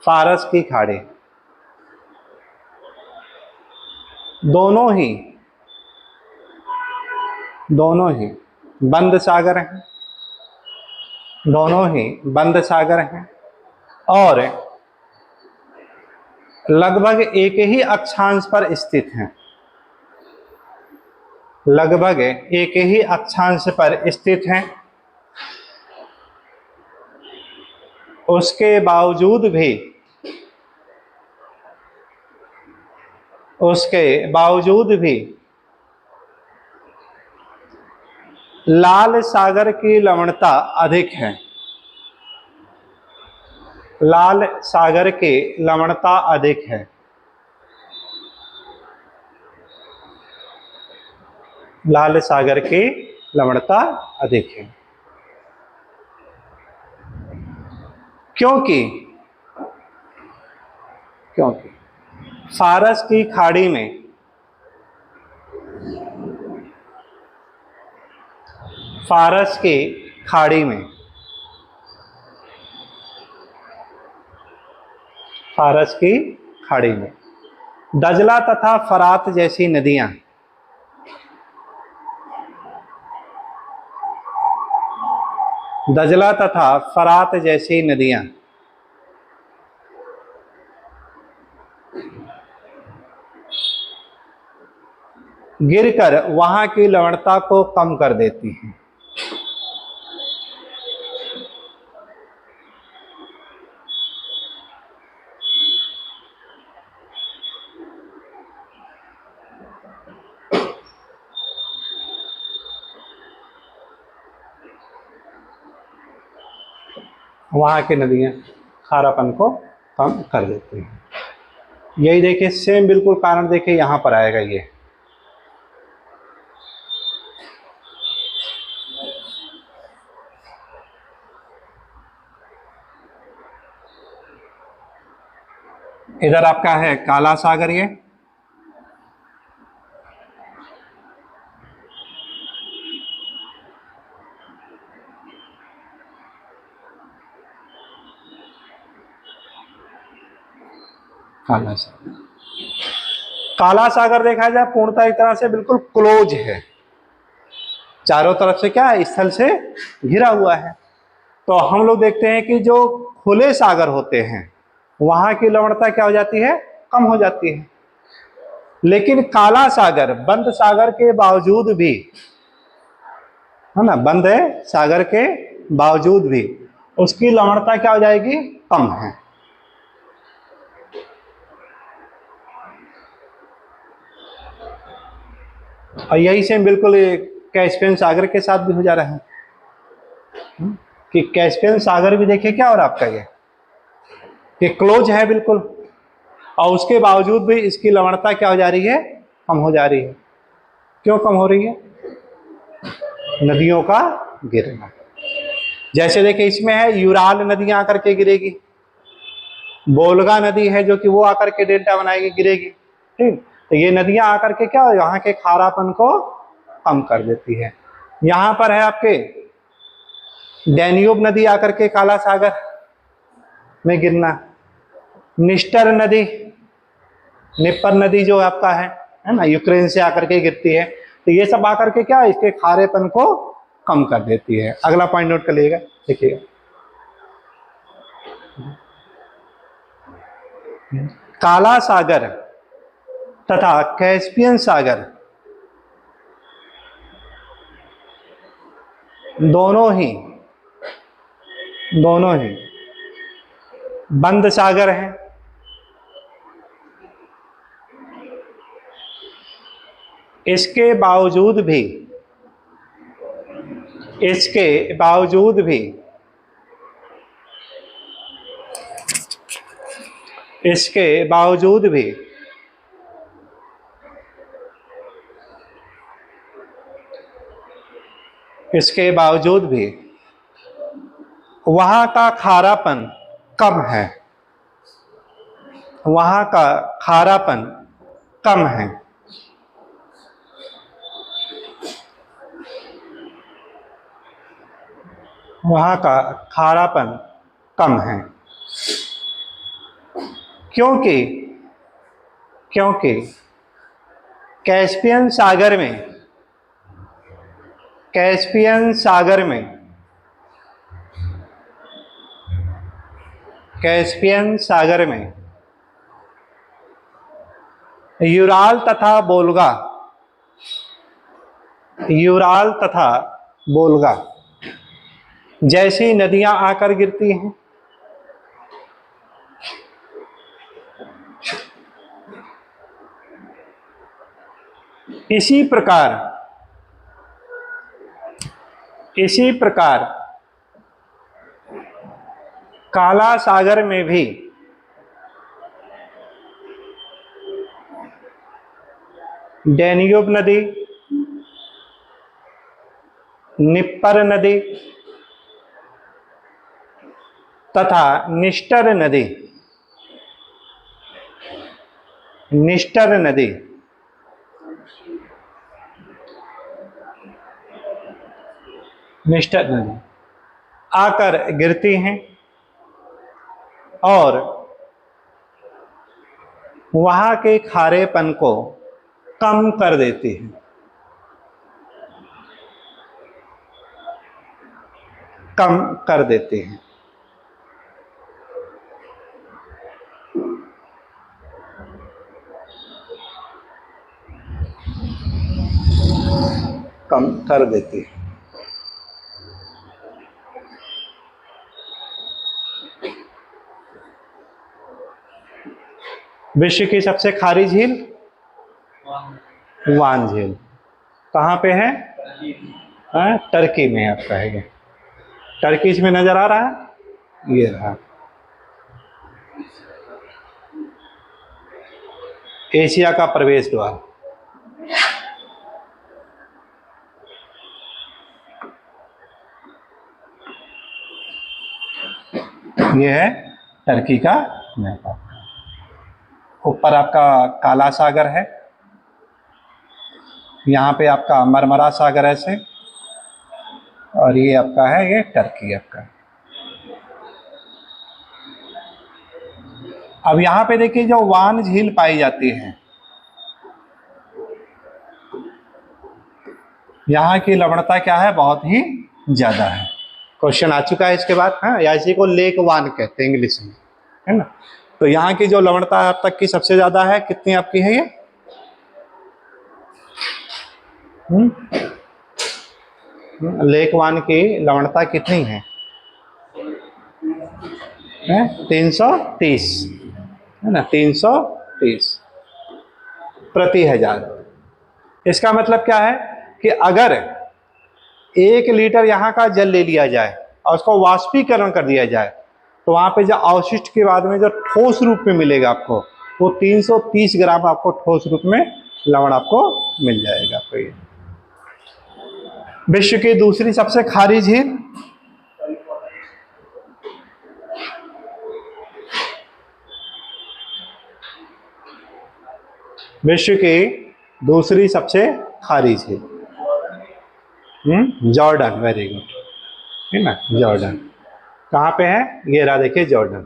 फारस की खाड़ी दोनों ही बंद सागर हैं, दोनों ही बंद सागर हैं और लगभग एक ही अक्षांश पर स्थित हैं, लगभग एक ही अक्षांश पर स्थित हैं। उसके बावजूद भी लाल सागर की लवणता अधिक है, लाल सागर की लवणता अधिक है। लाल सागर की लवणता अधिक है क्योंकि फारस की खाड़ी में फारस की खाड़ी में फारस की खाड़ी में दजला तथा फरात जैसी नदियां दजला तथा फरात जैसी नदियां गिरकर वहां की लवणता को कम कर देती हैं। वहां की नदियां खारापन को कम कर देती हैं। यही देखिए, सेम बिल्कुल कारण देखिए यहां पर आएगा। ये इधर आपका है काला सागर, ये काला सागर। काला सागर देखा जाए पूर्णतः एक तरह से बिल्कुल क्लोज है, चारों तरफ से क्या है, स्थल से घिरा हुआ है। तो हम लोग देखते हैं कि जो खुले सागर होते हैं वहां की लवणता क्या हो जाती है, कम हो जाती है। लेकिन काला सागर, बंद सागर के बावजूद भी, है ना, बंद सागर के बावजूद भी उसकी लवणता क्या हो जाएगी, कम है। और यही सेम बिल्कुल कैस्पियन सागर के साथ भी हो जा रहा है कि कैस्पियन सागर भी देखिए क्या हो रहा है आपका ये कि क्लोज है बिल्कुल, और उसके बावजूद भी इसकी लवणता क्या हो जा रही है, कम हो जा रही है। क्यों कम हो रही है? नदियों का गिरना। जैसे देखिए इसमें है यूराल नदियां आकर के गिरेगी, बोलगा नदी है जो कि वो आकर के डेल्टा बनाएगी, गिरेगी, ठीक। तो ये नदियां आकर के क्या, यहाँ के खारापन को कम कर देती है। यहां पर है आपके डैन्यूब नदी आकर के काला सागर में गिरना, निस्टर नदी, निप्पर नदी जो आपका है ना, यूक्रेन से आकर के गिरती है। तो ये सब आकर के क्या, इसके खारेपन को कम कर देती है। अगला पॉइंट नोट कर लीजिएगा, देखिएगा, काला सागर तथा कैस्पियन सागर दोनों ही बंद सागर हैं। इसके बावजूद भी वहां का खारापन कम है, वहां का खारापन कम है। वहां का खारापन कम है क्योंकि कैस्पियन सागर में यूराल तथा बोलगा जैसी नदियां आकर गिरती हैं, इसी प्रकार काला सागर में भी डैन्यूब नदी, निप्पर नदी तथा निस्टर नदी आकर गिरती हैं और वहां के खारेपन को कम कर देती हैं, कम कर देती हैं। कम कर देती है। विश्व की सबसे खारी झील वान झील कहाँ पे है? टर्की में आपका है ये। टर्की इसमें नजर आ रहा है, ये रहा एशिया का प्रवेश द्वार। ये है टर्की का मैप। ऊपर आपका काला सागर है, यहाँ पे आपका मरमरा सागर ऐसे, और ये आपका है ये टर्की आपका। अब यहाँ पे देखिए जो वान झील पाई जाती है, यहाँ की लवणता क्या है? बहुत ही ज्यादा है। क्वेश्चन आ चुका है इसके बाद, हाँ, या इसी को लेक वन कहते हैं इंग्लिश में, है ना। तो यहाँ की जो लवणता अब तक की सबसे ज्यादा है, कितनी आपकी है ये? लेक वन की लवणता कितनी है? 330, है ना, 330 प्रति हजार। इसका मतलब क्या है कि अगर 1 लीटर यहाँ का जल ले लिया जाए और उसको वाष्पीकरण कर दिया जाए, तो वहां पे जो अवशिष्ट के बाद में जो ठोस रूप में मिलेगा आपको, वो 330 ग्राम आपको ठोस रूप में लवण आपको मिल जाएगा। तो ये विश्व की दूसरी सबसे खारी झील, विश्व की दूसरी सबसे खारी झील जॉर्डन, वेरी गुड, है ना, जॉर्डन। कहाँ पे है ये रहा, देखिए जॉर्डन।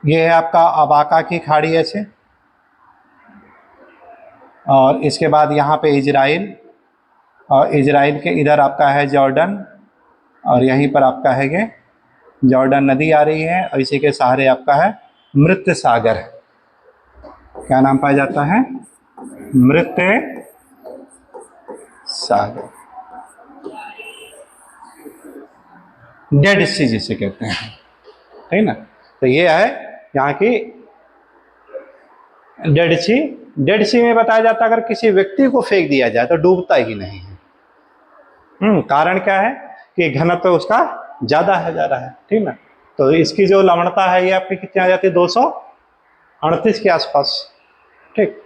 ये है आपका अबाका की खाड़ी ऐसे, और इसके बाद यहाँ पे इजराइल, और इजराइल के इधर आपका है जॉर्डन, और यहीं पर आपका है ये जॉर्डन नदी आ रही है, और इसी के सहारे आपका है मृत सागर। क्या नाम पाया जाता है? मृत सागर, डेड सी जिसे कहते हैं, है ना। तो ये है यहाँ की डेड सी। डेड सी में बताया जाता है अगर किसी व्यक्ति को फेंक दिया जाए तो डूबता ही नहीं है। कारण क्या है कि घनत्व तो उसका ज्यादा है, जा रहा है, ठीक ना। तो इसकी जो लवणता है ये आपकी कितनी आ जाती है? 238 के आसपास, ठीक।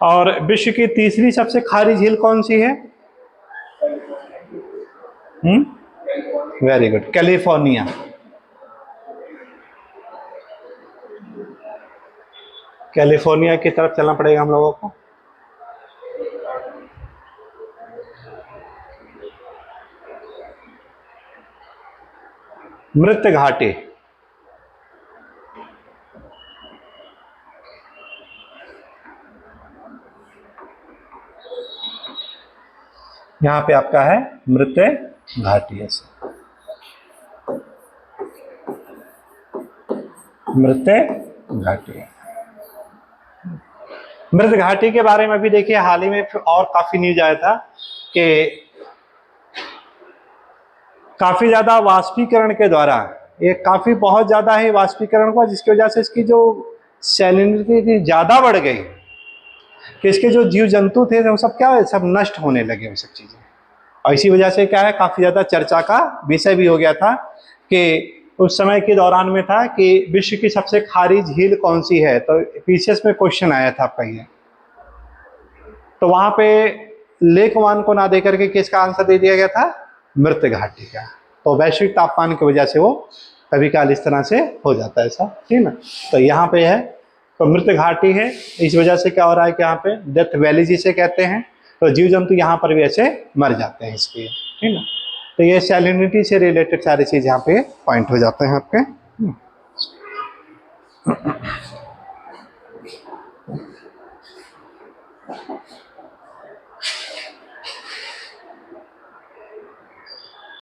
और विश्व की तीसरी सबसे खारी झील कौन सी है? Very good, California. कैलिफोर्निया की तरफ चलना पड़ेगा हम लोगों को। मृत घाटी, यहां पे आपका है मृत घाटी, ऐसे मृत घाटी। मृत घाटी के बारे में भी देखिए हाल ही में और काफी न्यूज आया था कि काफी ज्यादा वाष्पीकरण के द्वारा, ये काफी बहुत ज्यादा ही वाष्पीकरण हुआ, जिसकी वजह से इसकी जो सैलिनिटी ज्यादा बढ़ गई कि इसके जो जीव जंतु थे वो सब क्या, सब नष्ट होने लगे वो सब चीजें। और इसी वजह से क्या है, काफी ज्यादा चर्चा का विषय भी हो गया था कि उस समय के दौरान में था कि विश्व की सबसे खारी झील कौन सी है। तो पीसीएस में क्वेश्चन आया था आपका ये, तो वहां पे लेक वन को ना देकर के किसका आंसर दे दिया गया था? मृत घाटी का। तो वैश्विक तापमान की वजह से वो कभी काल इस तरह से हो जाता है ऐसा, ठीक ना। तो यहाँ पे है, तो मृत घाटी है, इस वजह से क्या हो रहा है कि यहाँ पे डेथ वैली जिसे कहते हैं, तो जीव जंतु यहाँ पर भी ऐसे मर जाते हैं इसके, ठीक ना। तो ये सैलिनिटी से रिलेटेड सारी चीज यहाँ पे पॉइंट हो जाते हैं आपके।